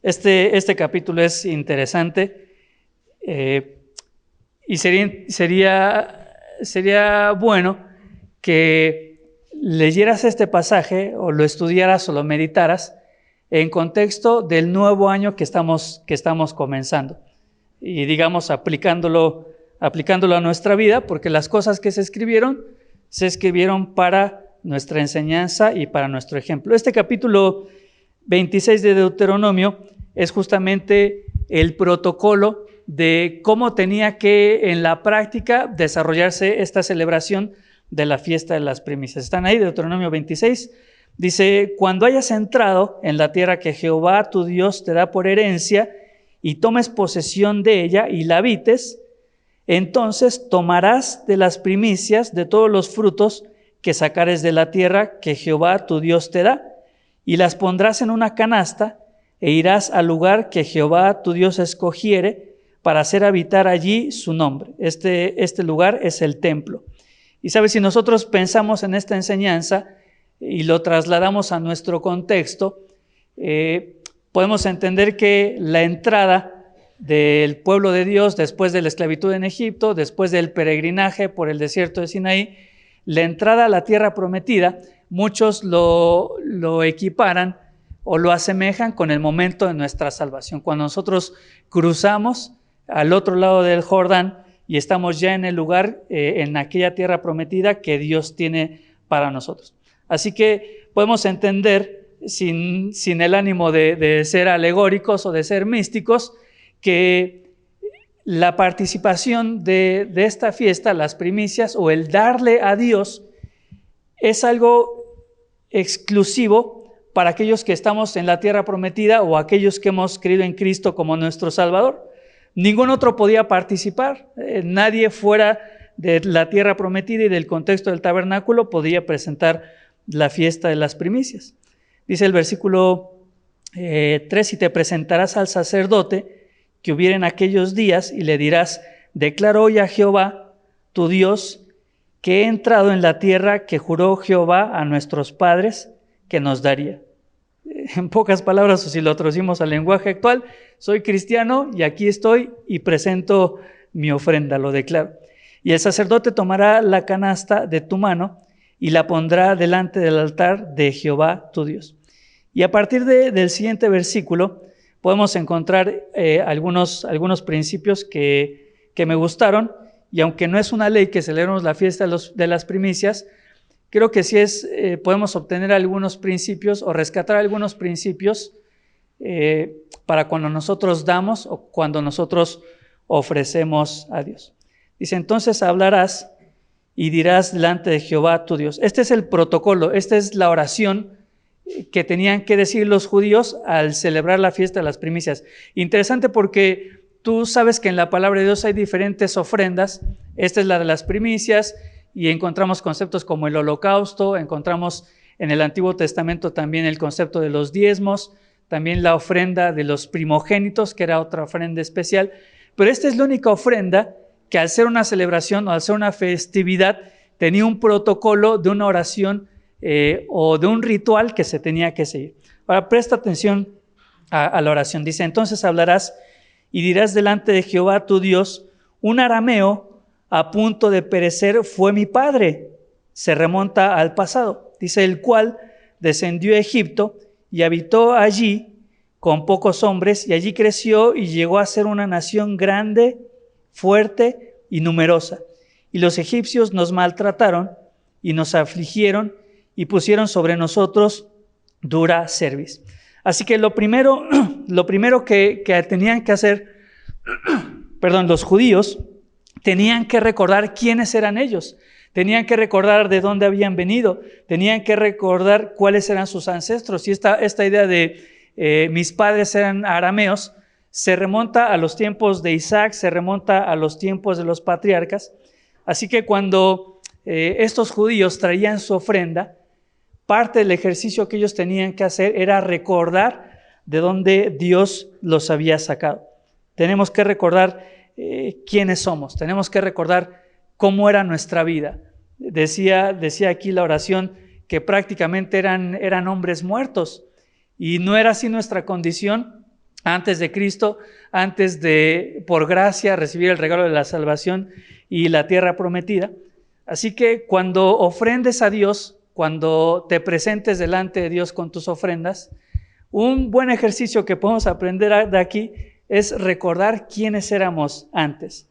Este capítulo es interesante y sería bueno que leyeras este pasaje o lo estudiaras o lo meditaras en contexto del nuevo año que estamos comenzando y digamos aplicándolo a nuestra vida, porque las cosas que se escribieron para nuestra enseñanza y para nuestro ejemplo. Este capítulo 26 de Deuteronomio es justamente el protocolo de cómo tenía que en la práctica desarrollarse esta celebración de la fiesta de las primicias. Están ahí, Deuteronomio 26, dice, cuando hayas entrado en la tierra que Jehová tu Dios te da por herencia y tomes posesión de ella y la habites, entonces tomarás de las primicias de todos los frutos que sacares de la tierra que Jehová tu Dios te da, y las pondrás en una canasta, e irás al lugar que Jehová tu Dios escogiere para hacer habitar allí su nombre. Este lugar es el templo. Y sabes, si nosotros pensamos en esta enseñanza y lo trasladamos a nuestro contexto, podemos entender que la entrada del pueblo de Dios después de la esclavitud en Egipto, después del peregrinaje por el desierto de Sinaí, la entrada a la tierra prometida, muchos lo equiparan o lo asemejan con el momento de nuestra salvación. Cuando nosotros cruzamos al otro lado del Jordán y estamos ya en el lugar, en aquella tierra prometida que Dios tiene para nosotros. Así que podemos entender, sin el ánimo de ser alegóricos o de ser místicos, que la participación de esta fiesta, las primicias o el darle a Dios, es algo exclusivo para aquellos que estamos en la tierra prometida o aquellos que hemos creído en Cristo como nuestro Salvador. Ningún otro podía participar, nadie fuera de la tierra prometida y del contexto del tabernáculo podía presentar la fiesta de las primicias. Dice el versículo 3, y te presentarás al sacerdote que hubiera en aquellos días y le dirás, declaro hoy a Jehová, tu Dios, que he entrado en la tierra que juró Jehová a nuestros padres que nos daría. En pocas palabras, o si lo traducimos al lenguaje actual, soy cristiano y aquí estoy y presento mi ofrenda, lo declaro. Y el sacerdote tomará la canasta de tu mano y la pondrá delante del altar de Jehová tu Dios. Y a partir del siguiente versículo podemos encontrar algunos principios que me gustaron, y aunque no es una ley que celebremos la fiesta de las primicias, creo que sí podemos obtener algunos principios o rescatar algunos principios para cuando nosotros damos o cuando nosotros ofrecemos a Dios. Dice, entonces hablarás y dirás delante de Jehová tu Dios. Este es el protocolo, esta es la oración que tenían que decir los judíos al celebrar la fiesta de las primicias. Interesante porque tú sabes que en la palabra de Dios hay diferentes ofrendas. Esta es la de las primicias y encontramos conceptos como el holocausto, encontramos en el Antiguo Testamento también el concepto de los diezmos, también la ofrenda de los primogénitos, que era otra ofrenda especial. Pero esta es la única ofrenda que al ser una celebración o al ser una festividad tenía un protocolo de una oración o de un ritual que se tenía que seguir. Ahora presta atención a la oración. Dice, entonces hablarás y dirás delante de Jehová tu Dios, un arameo a punto de perecer fue mi padre. Se remonta al pasado. Dice, el cual descendió a Egipto y habitó allí con pocos hombres y allí creció y llegó a ser una nación grande, fuerte y numerosa. Y los egipcios nos maltrataron y nos afligieron y pusieron sobre nosotros dura cerviz. Así que lo primero que tenían que hacer, los judíos tenían que recordar quiénes eran ellos, tenían que recordar de dónde habían venido, tenían que recordar cuáles eran sus ancestros. Y esta idea de mis padres eran arameos se remonta a los tiempos de Isaac, se remonta a los tiempos de los patriarcas. Así que cuando estos judíos traían su ofrenda, parte del ejercicio que ellos tenían que hacer era recordar de dónde Dios los había sacado. Tenemos que recordar quiénes somos, tenemos que recordar cómo era nuestra vida. Decía aquí la oración que prácticamente eran hombres muertos, y no era así nuestra condición antes de Cristo, antes de, por gracia, recibir el regalo de la salvación y la tierra prometida. Así que cuando ofrendes a Dios, cuando te presentes delante de Dios con tus ofrendas, un buen ejercicio que podemos aprender de aquí es recordar quiénes éramos antes.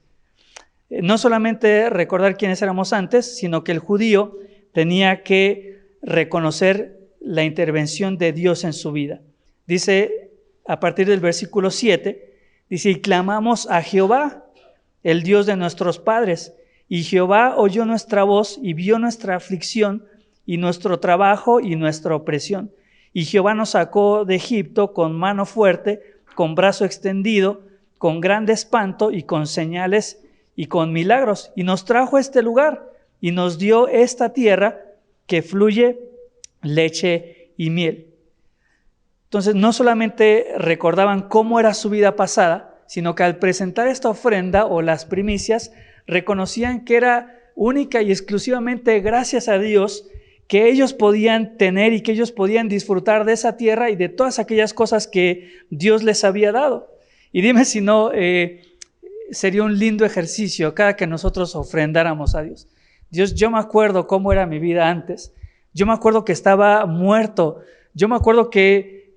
No solamente recordar quiénes éramos antes, sino que el judío tenía que reconocer la intervención de Dios en su vida. Dice, a partir del versículo 7, dice, y clamamos a Jehová, el Dios de nuestros padres, y Jehová oyó nuestra voz y vio nuestra aflicción y nuestro trabajo y nuestra opresión. Y Jehová nos sacó de Egipto con mano fuerte, con brazo extendido, con grande espanto y con señales y con milagros. Y nos trajo a este lugar y nos dio esta tierra que fluye leche y miel. Entonces no solamente recordaban cómo era su vida pasada, sino que al presentar esta ofrenda o las primicias, reconocían que era única y exclusivamente gracias a Dios que ellos podían tener y que ellos podían disfrutar de esa tierra y de todas aquellas cosas que Dios les había dado. Y dime si no sería un lindo ejercicio cada que nosotros ofrendáramos a Dios. Dios, yo me acuerdo cómo era mi vida antes. Yo me acuerdo que estaba muerto. Yo me acuerdo que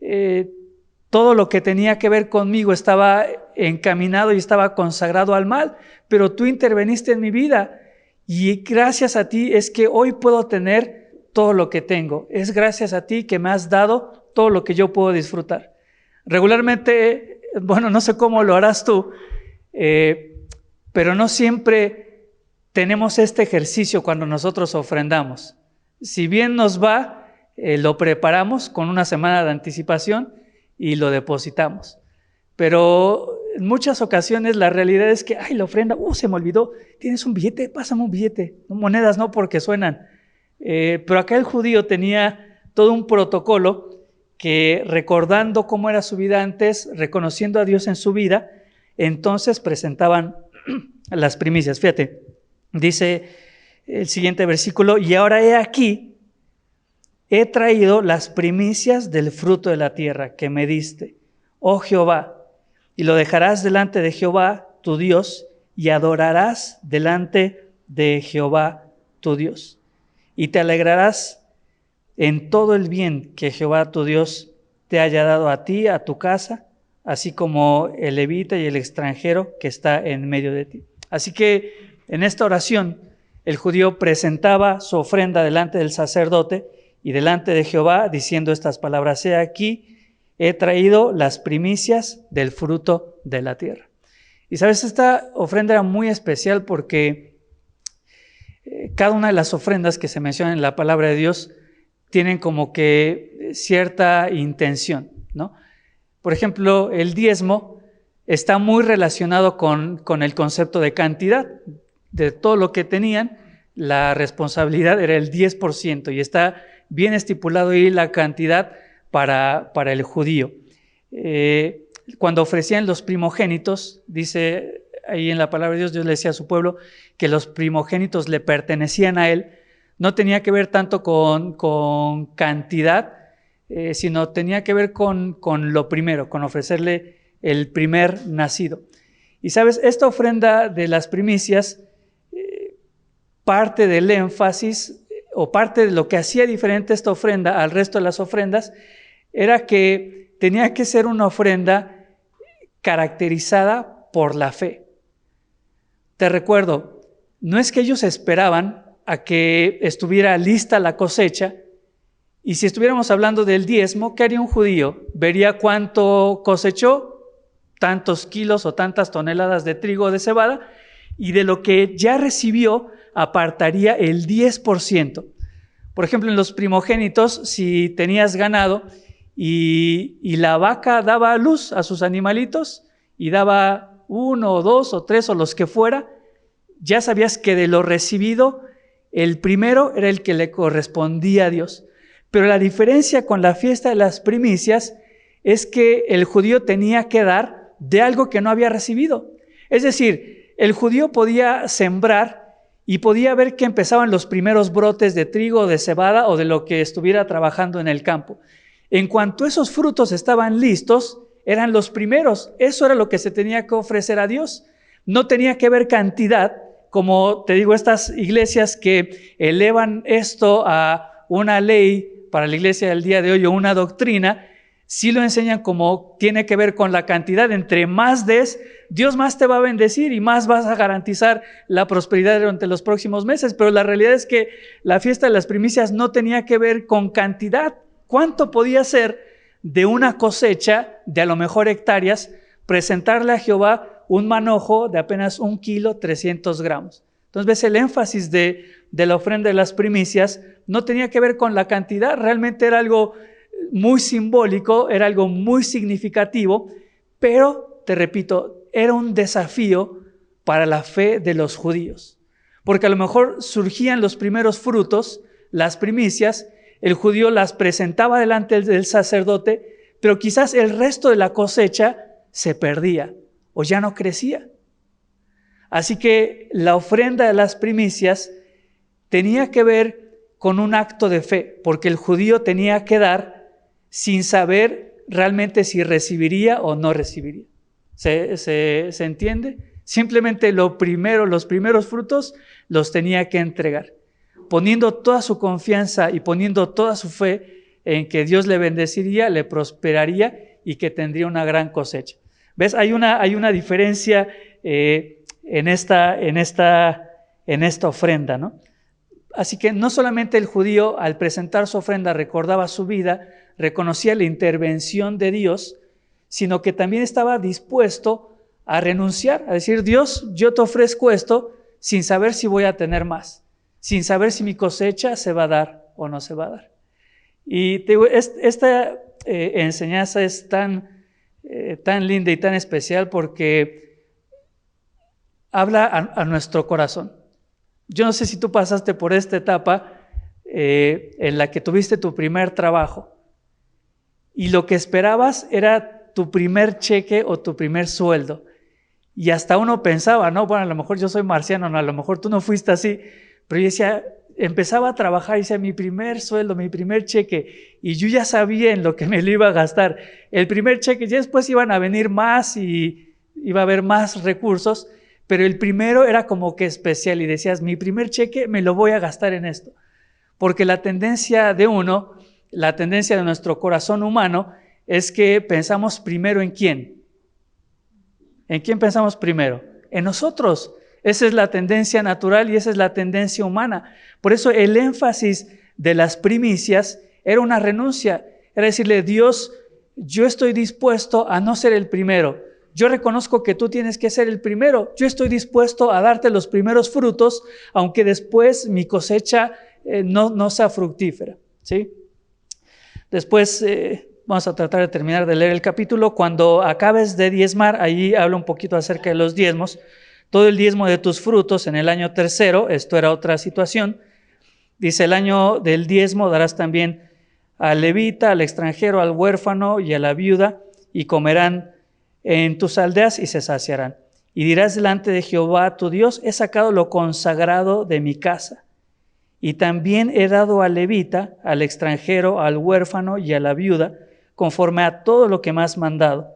todo lo que tenía que ver conmigo estaba encaminado y estaba consagrado al mal, pero tú interveniste en mi vida y gracias a ti es que hoy puedo tener todo lo que tengo. Es gracias a ti que me has dado todo lo que yo puedo disfrutar. Regularmente, bueno, no sé cómo lo harás tú, pero no siempre tenemos este ejercicio cuando nosotros ofrendamos. Si bien nos va, lo preparamos con una semana de anticipación y lo depositamos. Pero en muchas ocasiones la realidad es que, la ofrenda, se me olvidó, ¿tienes un billete? Pásame un billete. Monedas no, porque suenan. Pero acá el judío tenía todo un protocolo que, recordando cómo era su vida antes, reconociendo a Dios en su vida, entonces presentaban las primicias. Fíjate, dice el siguiente versículo, y ahora he aquí, he traído las primicias del fruto de la tierra que me diste, oh Jehová, y lo dejarás delante de Jehová tu Dios, y adorarás delante de Jehová tu Dios, y te alegrarás en todo el bien que Jehová tu Dios te haya dado a ti, a tu casa, así como el levita y el extranjero que está en medio de ti. Así que en esta oración el judío presentaba su ofrenda delante del sacerdote y delante de Jehová, diciendo estas palabras: he aquí, he traído las primicias del fruto de la tierra. Y sabes, esta ofrenda era muy especial porque cada una de las ofrendas que se mencionan en la palabra de Dios tienen como que cierta intención, ¿no? Por ejemplo, el diezmo está muy relacionado con el concepto de cantidad. De todo lo que tenían, la responsabilidad era el 10% y está bien estipulado ahí la cantidad para el judío. Cuando ofrecían los primogénitos, dice ahí en la palabra de Dios, Dios le decía a su pueblo que los primogénitos le pertenecían a él. No tenía que ver tanto con cantidad, sino tenía que ver con lo primero, con ofrecerle el primer nacido. Y sabes, esta ofrenda de las primicias, parte del énfasis o parte de lo que hacía diferente esta ofrenda al resto de las ofrendas era que tenía que ser una ofrenda caracterizada por la fe. Te recuerdo, no es que ellos esperaban a que estuviera lista la cosecha, y si estuviéramos hablando del diezmo, ¿qué haría un judío? Vería cuánto cosechó, tantos kilos o tantas toneladas de trigo o de cebada, y de lo que ya recibió apartaría el 10%. Por ejemplo, en los primogénitos, si tenías ganado y la vaca daba a luz a sus animalitos y daba 1 o 2 o 3 o los que fuera, ya sabías que de lo recibido, el primero era el que le correspondía a Dios. Pero la diferencia con la fiesta de las primicias es que el judío tenía que dar de algo que no había recibido. Es decir, el judío podía sembrar y podía ver que empezaban los primeros brotes de trigo, de cebada o de lo que estuviera trabajando en el campo. En cuanto esos frutos estaban listos, eran los primeros. Eso era lo que se tenía que ofrecer a Dios. No tenía que ver cantidad, como te digo, estas iglesias que elevan esto a una ley para la iglesia del día de hoy o una doctrina, sí lo enseñan como tiene que ver con la cantidad. Entre más des, Dios más te va a bendecir y más vas a garantizar la prosperidad durante los próximos meses. Pero la realidad es que la fiesta de las primicias no tenía que ver con cantidad. ¿Cuánto podía ser de una cosecha de a lo mejor hectáreas, presentarle a Jehová un manojo de apenas 1 kilo 300 gramos? Entonces ves, el énfasis de la ofrenda de las primicias no tenía que ver con la cantidad, realmente era algo muy simbólico, era algo muy significativo, pero te repito, era un desafío para la fe de los judíos, porque a lo mejor surgían los primeros frutos, las primicias, el judío las presentaba delante del sacerdote, pero quizás el resto de la cosecha se perdía o ya no crecía. Así que la ofrenda de las primicias tenía que ver con un acto de fe, porque el judío tenía que dar sin saber realmente si recibiría o no recibiría. ¿Se entiende? Simplemente los primeros frutos los tenía que entregar, poniendo toda su confianza y poniendo toda su fe en que Dios le bendeciría, le prosperaría y que tendría una gran cosecha. ¿Ves? Hay una diferencia en esta ofrenda, ¿no? Así que no solamente el judío al presentar su ofrenda recordaba su vida, reconocía la intervención de Dios, sino que también estaba dispuesto a renunciar, a decir: Dios, yo te ofrezco esto sin saber si voy a tener más, sin saber si mi cosecha se va a dar o no se va a dar. Y te digo, esta enseñanza es tan linda y tan especial porque habla a nuestro corazón. Yo no sé si tú pasaste por esta etapa en la que tuviste tu primer trabajo y lo que esperabas era tu primer cheque o tu primer sueldo. Y hasta uno pensaba, no, bueno, a lo mejor yo soy marciano, no, a lo mejor tú no fuiste así, pero yo decía, empezaba a trabajar y decía, mi primer sueldo, mi primer cheque, y yo ya sabía en lo que me lo iba a gastar. El primer cheque, ya después iban a venir más y iba a haber más recursos, pero el primero era como que especial y decías, mi primer cheque me lo voy a gastar en esto. Porque la tendencia de uno, la tendencia de nuestro corazón humano es que pensamos primero en ¿quién? ¿En quién pensamos primero? En nosotros. Esa es la tendencia natural y esa es la tendencia humana. Por eso el énfasis de las primicias era una renuncia. Era decirle, Dios, yo estoy dispuesto a no ser el primero. Yo reconozco que tú tienes que ser el primero. Yo estoy dispuesto a darte los primeros frutos, aunque después mi cosecha no sea fructífera, ¿sí? Después vamos a tratar de terminar de leer el capítulo. Cuando acabes de diezmar, ahí habla un poquito acerca de los diezmos. Todo el diezmo de tus frutos en el año tercero, esto era otra situación. Dice, el año del diezmo darás también al levita, al extranjero, al huérfano y a la viuda, y comerán en tus aldeas y se saciarán. Y dirás delante de Jehová tu Dios, he sacado lo consagrado de mi casa. Y también he dado al levita, al extranjero, al huérfano y a la viuda, conforme a todo lo que me has mandado.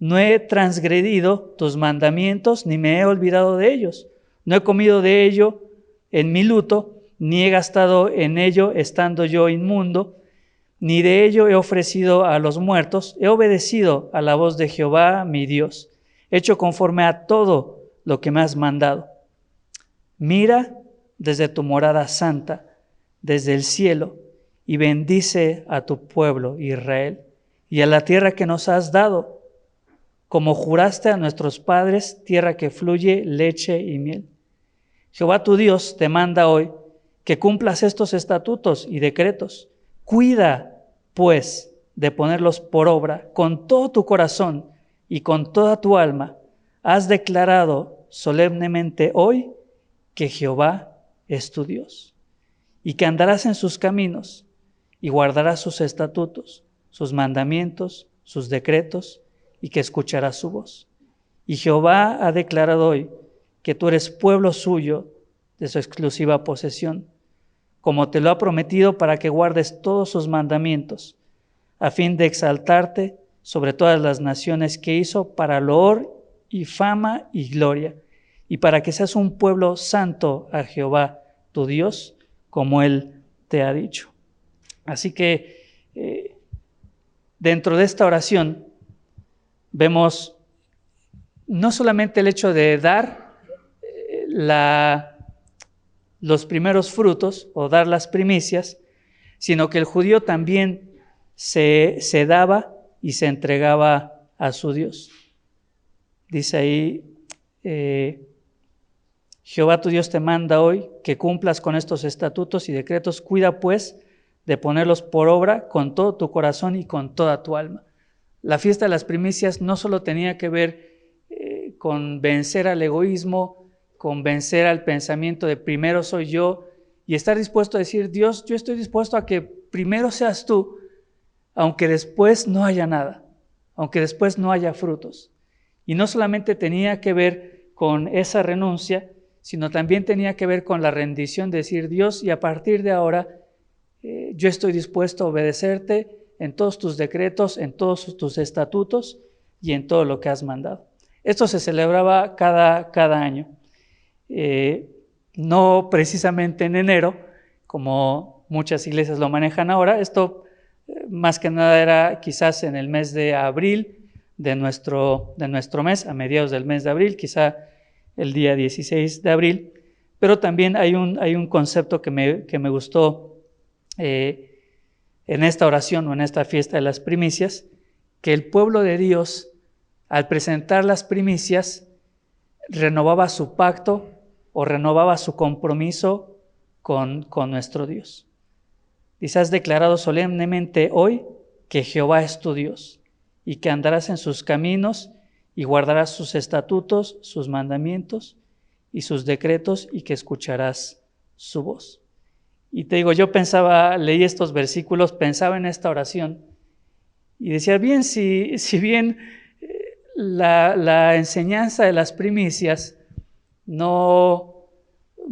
No he transgredido tus mandamientos, ni me he olvidado de ellos. No he comido de ello en mi luto, ni he gastado en ello estando yo inmundo, ni de ello he ofrecido a los muertos. He obedecido a la voz de Jehová, mi Dios, hecho conforme a todo lo que me has mandado. Mira desde tu morada santa, desde el cielo, y bendice a tu pueblo Israel y a la tierra que nos has dado, como juraste a nuestros padres, tierra que fluye leche y miel. Jehová tu Dios te manda hoy que cumplas estos estatutos y decretos. Cuida, pues, de ponerlos por obra con todo tu corazón y con toda tu alma. Has declarado solemnemente hoy que Jehová es tu Dios, y que andarás en sus caminos, y guardarás sus estatutos, sus mandamientos, sus decretos, y que escucharás su voz. Y Jehová ha declarado hoy que tú eres pueblo suyo, de su exclusiva posesión, como te lo ha prometido, para que guardes todos sus mandamientos, a fin de exaltarte sobre todas las naciones que hizo, para loor y fama y gloria, y para que seas un pueblo santo a Jehová, tu Dios, como Él te ha dicho. Así que dentro de esta oración vemos no solamente el hecho de dar los primeros frutos o dar las primicias, sino que el judío también se daba y se entregaba a su Dios. Dice ahí, Jehová tu Dios te manda hoy que cumplas con estos estatutos y decretos. Cuida pues de ponerlos por obra con todo tu corazón y con toda tu alma. La fiesta de las primicias no solo tenía que ver con vencer al egoísmo, con vencer al pensamiento de primero soy yo, y estar dispuesto a decir, Dios, yo estoy dispuesto a que primero seas tú, aunque después no haya nada, aunque después no haya frutos. Y no solamente tenía que ver con esa renuncia, sino también tenía que ver con la rendición de decir, Dios, y a partir de ahora yo estoy dispuesto a obedecerte en todos tus decretos, en todos tus estatutos y en todo lo que has mandado. Esto se celebraba cada año. no precisamente en enero, como muchas iglesias lo manejan ahora. Esto más que nada era quizás en el mes de abril de nuestro mes, a mediados del mes de abril, quizá el día 16 de abril. Pero también hay un concepto que me gustó en esta oración o en esta fiesta de las primicias, que el pueblo de Dios, al presentar las primicias, renovaba su pacto o renovaba su compromiso con nuestro Dios. Dice: has declarado solemnemente hoy que Jehová es tu Dios y que andarás en sus caminos y guardarás sus estatutos, sus mandamientos y sus decretos, y que escucharás su voz. Y te digo, yo leí estos versículos, pensaba en esta oración y decía, bien, si bien la enseñanza de las primicias no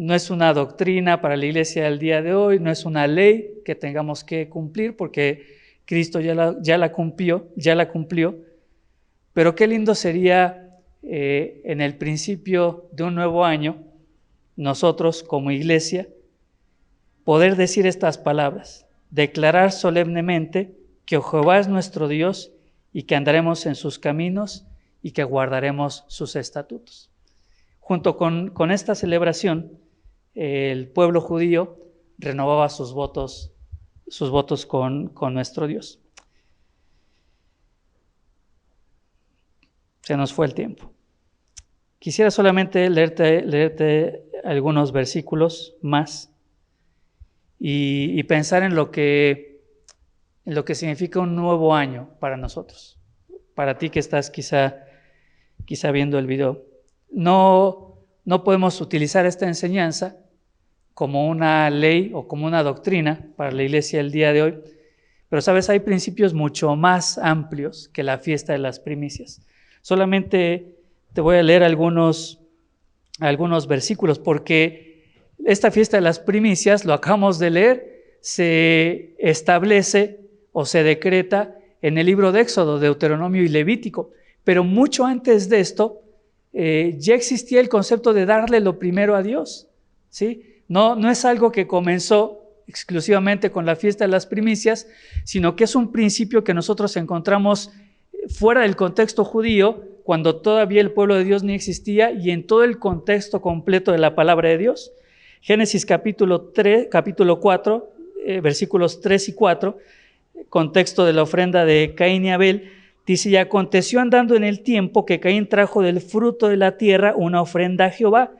es una doctrina para la iglesia del día de hoy, no es una ley que tengamos que cumplir porque Cristo ya la cumplió, pero qué lindo sería en el principio de un nuevo año, nosotros como iglesia, poder decir estas palabras, declarar solemnemente que Jehová es nuestro Dios y que andaremos en sus caminos y que guardaremos sus estatutos. Junto con esta celebración, el pueblo judío renovaba sus votos con nuestro Dios. Se nos fue el tiempo. Quisiera solamente leerte algunos versículos más y pensar en lo que significa un nuevo año para nosotros. Para ti que estás quizá viendo el video. No podemos utilizar esta enseñanza como una ley o como una doctrina para la iglesia del día de hoy, pero sabes, hay principios mucho más amplios que la fiesta de las primicias. Solamente te voy a leer algunos versículos, porque esta fiesta de las primicias, lo acabamos de leer, se establece o se decreta en el libro de Éxodo, Deuteronomio y Levítico, pero mucho antes de esto ya existía el concepto de darle lo primero a Dios, ¿sí? No es algo que comenzó exclusivamente con la fiesta de las primicias, sino que es un principio que nosotros encontramos fuera del contexto judío, cuando todavía el pueblo de Dios ni existía, y en todo el contexto completo de la palabra de Dios. Génesis capítulo 4, versículos 3 y 4, contexto de la ofrenda de Caín y Abel, dice: y aconteció andando en el tiempo que Caín trajo del fruto de la tierra una ofrenda a Jehová,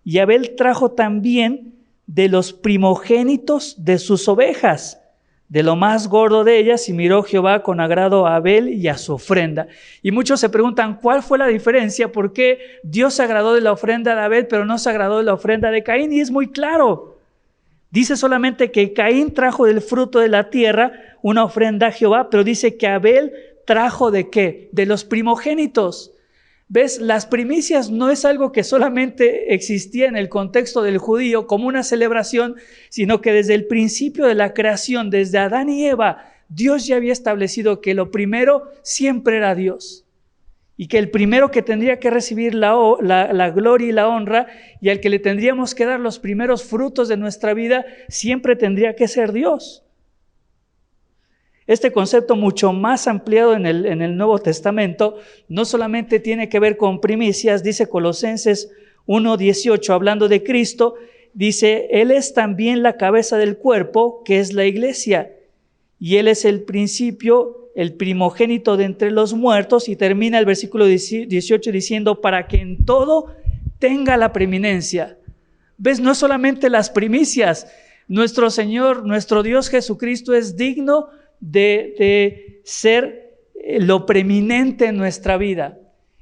y Abel trajo también de los primogénitos de sus ovejas, de lo más gordo de ellas, y miró Jehová con agrado a Abel y a su ofrenda. Y muchos se preguntan, ¿cuál fue la diferencia? ¿Por qué Dios se agradó de la ofrenda de Abel, pero no se agradó de la ofrenda de Caín? Y es muy claro. Dice solamente que Caín trajo del fruto de la tierra una ofrenda a Jehová, pero dice que Abel trajo ¿de qué? De los primogénitos. ¿Ves? Las primicias no es algo que solamente existía en el contexto del judío como una celebración, sino que desde el principio de la creación, desde Adán y Eva, Dios ya había establecido que lo primero siempre era Dios. Y que el primero que tendría que recibir la gloria y la honra, y al que le tendríamos que dar los primeros frutos de nuestra vida, siempre tendría que ser Dios. Este concepto mucho más ampliado en el Nuevo Testamento no solamente tiene que ver con primicias. Dice Colosenses 1:18, hablando de Cristo, dice: Él es también la cabeza del cuerpo, que es la iglesia, y Él es el principio, el primogénito de entre los muertos, y termina el versículo 18 diciendo: para que en todo tenga la preeminencia. ¿Ves? No solamente las primicias, nuestro Señor, nuestro Dios Jesucristo es digno de ser lo preeminente en nuestra vida.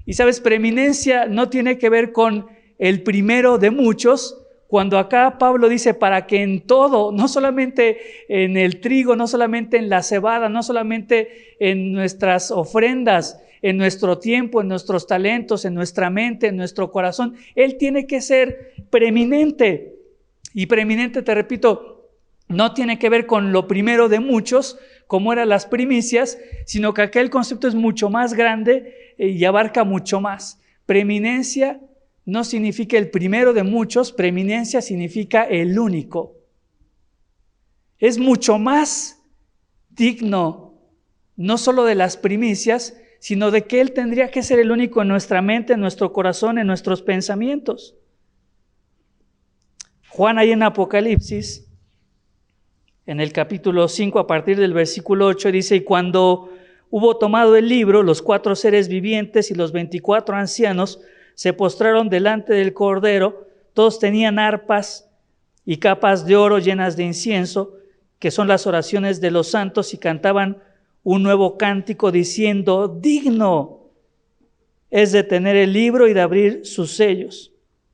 Y sabes, preeminencia no tiene que ver con el primero de muchos, cuando acá Pablo dice para que en todo, no solamente en el trigo, no solamente en la cebada, no solamente en nuestras ofrendas, en nuestro tiempo, en nuestros talentos, en nuestra mente, en nuestro corazón, Él tiene que ser preeminente. Y preeminente, te repito, no tiene que ver con lo primero de muchos, como eran las primicias, sino que acá el concepto es mucho más grande y abarca mucho más. Preeminencia no significa el primero de muchos, preeminencia significa el único. Es mucho más digno, no solo de las primicias, sino de que Él tendría que ser el único en nuestra mente, en nuestro corazón, en nuestros pensamientos. Juan ahí en Apocalipsis, en el capítulo 5, a partir del versículo 8, dice: y cuando hubo tomado el libro, los 4 seres vivientes y los 24 ancianos se postraron delante del Cordero. Todos tenían arpas y capas de oro llenas de incienso, que son las oraciones de los santos, y cantaban un nuevo cántico diciendo: digno es de tener el libro y de abrir sus sellos,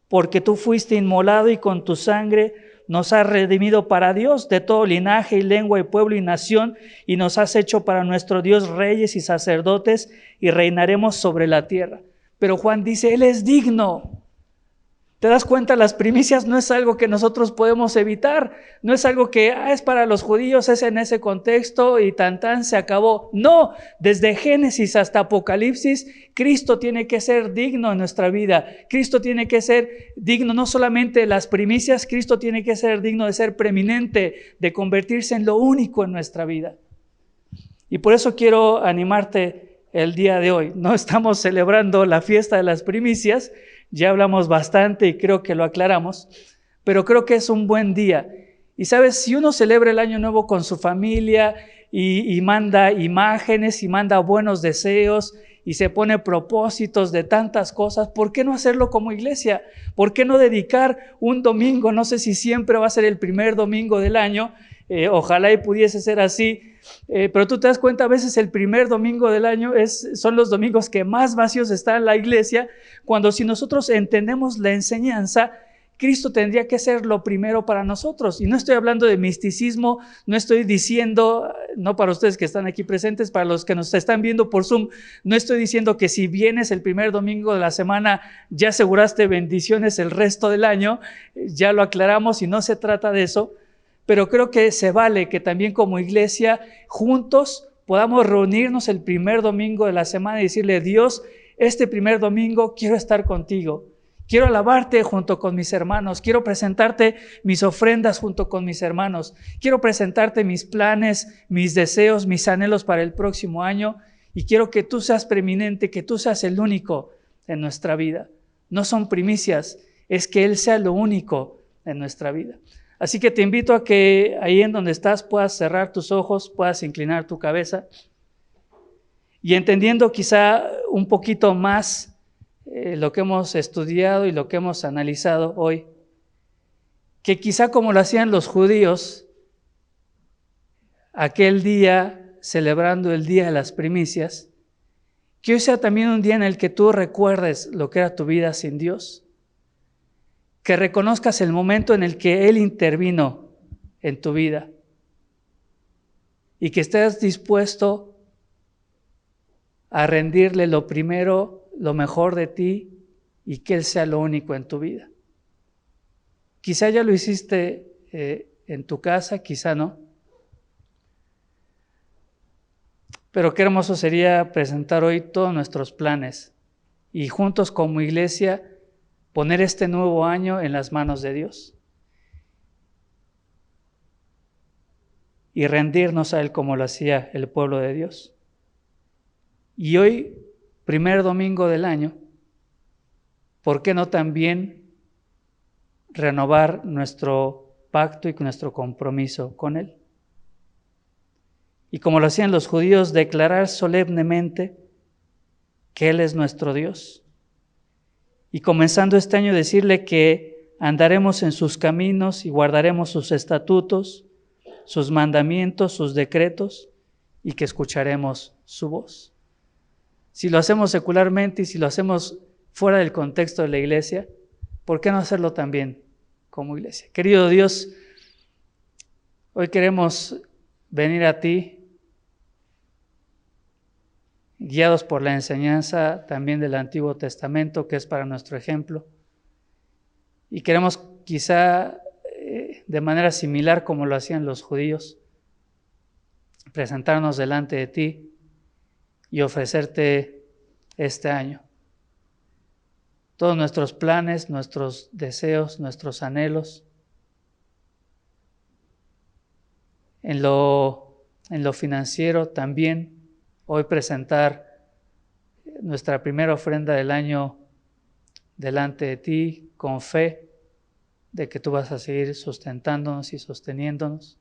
porque tú fuiste inmolado y con tu sangre nos has redimido para Dios de todo linaje y lengua y pueblo y nación, y nos has hecho para nuestro Dios reyes y sacerdotes, y reinaremos sobre la tierra. Pero Juan dice, Él es digno. ¿Te das cuenta? Las primicias no es algo que nosotros podemos evitar, no es algo que es para los judíos, es en ese contexto y tan se acabó. No, desde Génesis hasta Apocalipsis, Cristo tiene que ser digno en nuestra vida. Cristo tiene que ser digno no solamente de las primicias, Cristo tiene que ser digno de ser preeminente, de convertirse en lo único en nuestra vida. Y por eso quiero animarte el día de hoy. No estamos celebrando la fiesta de las primicias, ya hablamos bastante y creo que lo aclaramos, pero creo que es un buen día. Y sabes, si uno celebra el Año Nuevo con su familia y manda imágenes y manda buenos deseos y se pone propósitos de tantas cosas, ¿por qué no hacerlo como iglesia? ¿Por qué no dedicar un domingo? No sé si siempre va a ser el primer domingo del año, ojalá y pudiese ser así, pero tú te das cuenta, a veces el primer domingo del año son los domingos que más vacíos está en la iglesia, cuando si nosotros entendemos la enseñanza, Cristo tendría que ser lo primero para nosotros. Y no estoy hablando de misticismo, no estoy diciendo, no para ustedes que están aquí presentes, para los que nos están viendo por Zoom, no estoy diciendo que si vienes el primer domingo de la semana ya aseguraste bendiciones el resto del año, ya lo aclaramos y no se trata de eso. Pero creo que se vale que también como iglesia juntos podamos reunirnos el primer domingo de la semana y decirle: Dios, este primer domingo quiero estar contigo, quiero alabarte junto con mis hermanos, quiero presentarte mis ofrendas junto con mis hermanos, quiero presentarte mis planes, mis deseos, mis anhelos para el próximo año, y quiero que tú seas preeminente, que tú seas el único en nuestra vida. No son primicias, es que Él sea lo único en nuestra vida. Así que te invito a que ahí en donde estás puedas cerrar tus ojos, puedas inclinar tu cabeza y entendiendo quizá un poquito más lo que hemos estudiado y lo que hemos analizado hoy, que quizá como lo hacían los judíos aquel día celebrando el día de las primicias, que hoy sea también un día en el que tú recuerdes lo que era tu vida sin Dios, que reconozcas el momento en el que Él intervino en tu vida y que estés dispuesto a rendirle lo primero, lo mejor de ti y que Él sea lo único en tu vida. Quizá ya lo hiciste en tu casa, quizá no. Pero qué hermoso sería presentar hoy todos nuestros planes y juntos como iglesia poner este nuevo año en las manos de Dios y rendirnos a Él como lo hacía el pueblo de Dios. Y hoy, primer domingo del año, ¿por qué no también renovar nuestro pacto y nuestro compromiso con Él? Y como lo hacían los judíos, declarar solemnemente que Él es nuestro Dios. Y comenzando este año decirle que andaremos en sus caminos y guardaremos sus estatutos, sus mandamientos, sus decretos, y que escucharemos su voz. Si lo hacemos secularmente y si lo hacemos fuera del contexto de la iglesia, ¿por qué no hacerlo también como iglesia? Querido Dios, hoy queremos venir a ti, guiados por la enseñanza también del Antiguo Testamento, que es para nuestro ejemplo. Y queremos quizá de manera similar como lo hacían los judíos, presentarnos delante de ti y ofrecerte este año. todos nuestros planes, nuestros deseos, nuestros anhelos. En lo financiero también, hoy presentar nuestra primera ofrenda del año delante de ti con fe de que tú vas a seguir sustentándonos y sosteniéndonos.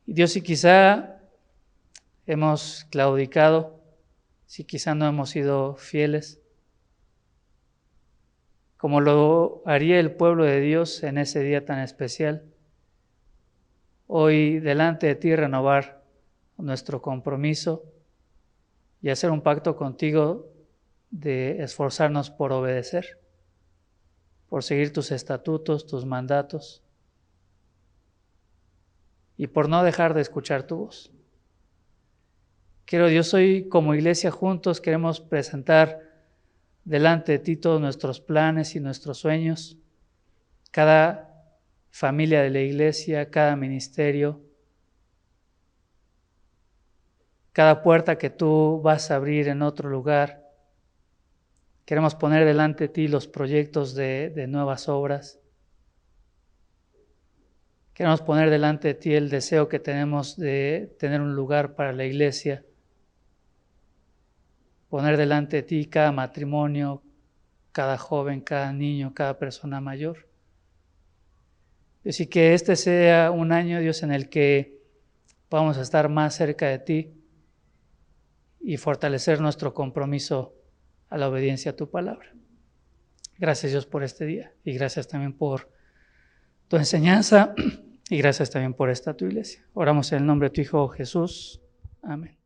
Y Dios, si quizá hemos claudicado, si quizá no hemos sido fieles, como lo haría el pueblo de Dios en ese día tan especial, hoy delante de ti renovar nuestro compromiso y hacer un pacto contigo de esforzarnos por obedecer, por seguir tus estatutos, tus mandatos y por no dejar de escuchar tu voz. Quiero, Dios, hoy como iglesia juntos queremos presentar delante de ti todos nuestros planes y nuestros sueños, cada familia de la iglesia, cada ministerio, cada puerta que tú vas a abrir en otro lugar. Queremos poner delante de ti los proyectos de nuevas obras. Queremos poner delante de ti el deseo que tenemos de tener un lugar para la iglesia. Poner delante de ti cada matrimonio, cada joven, cada niño, cada persona mayor. Así que este sea un año, Dios, en el que vamos a estar más cerca de ti y fortalecer nuestro compromiso a la obediencia a tu palabra. Gracias, Dios, por este día y gracias también por tu enseñanza y gracias también por esta tu iglesia. Oramos en el nombre de tu Hijo Jesús. Amén.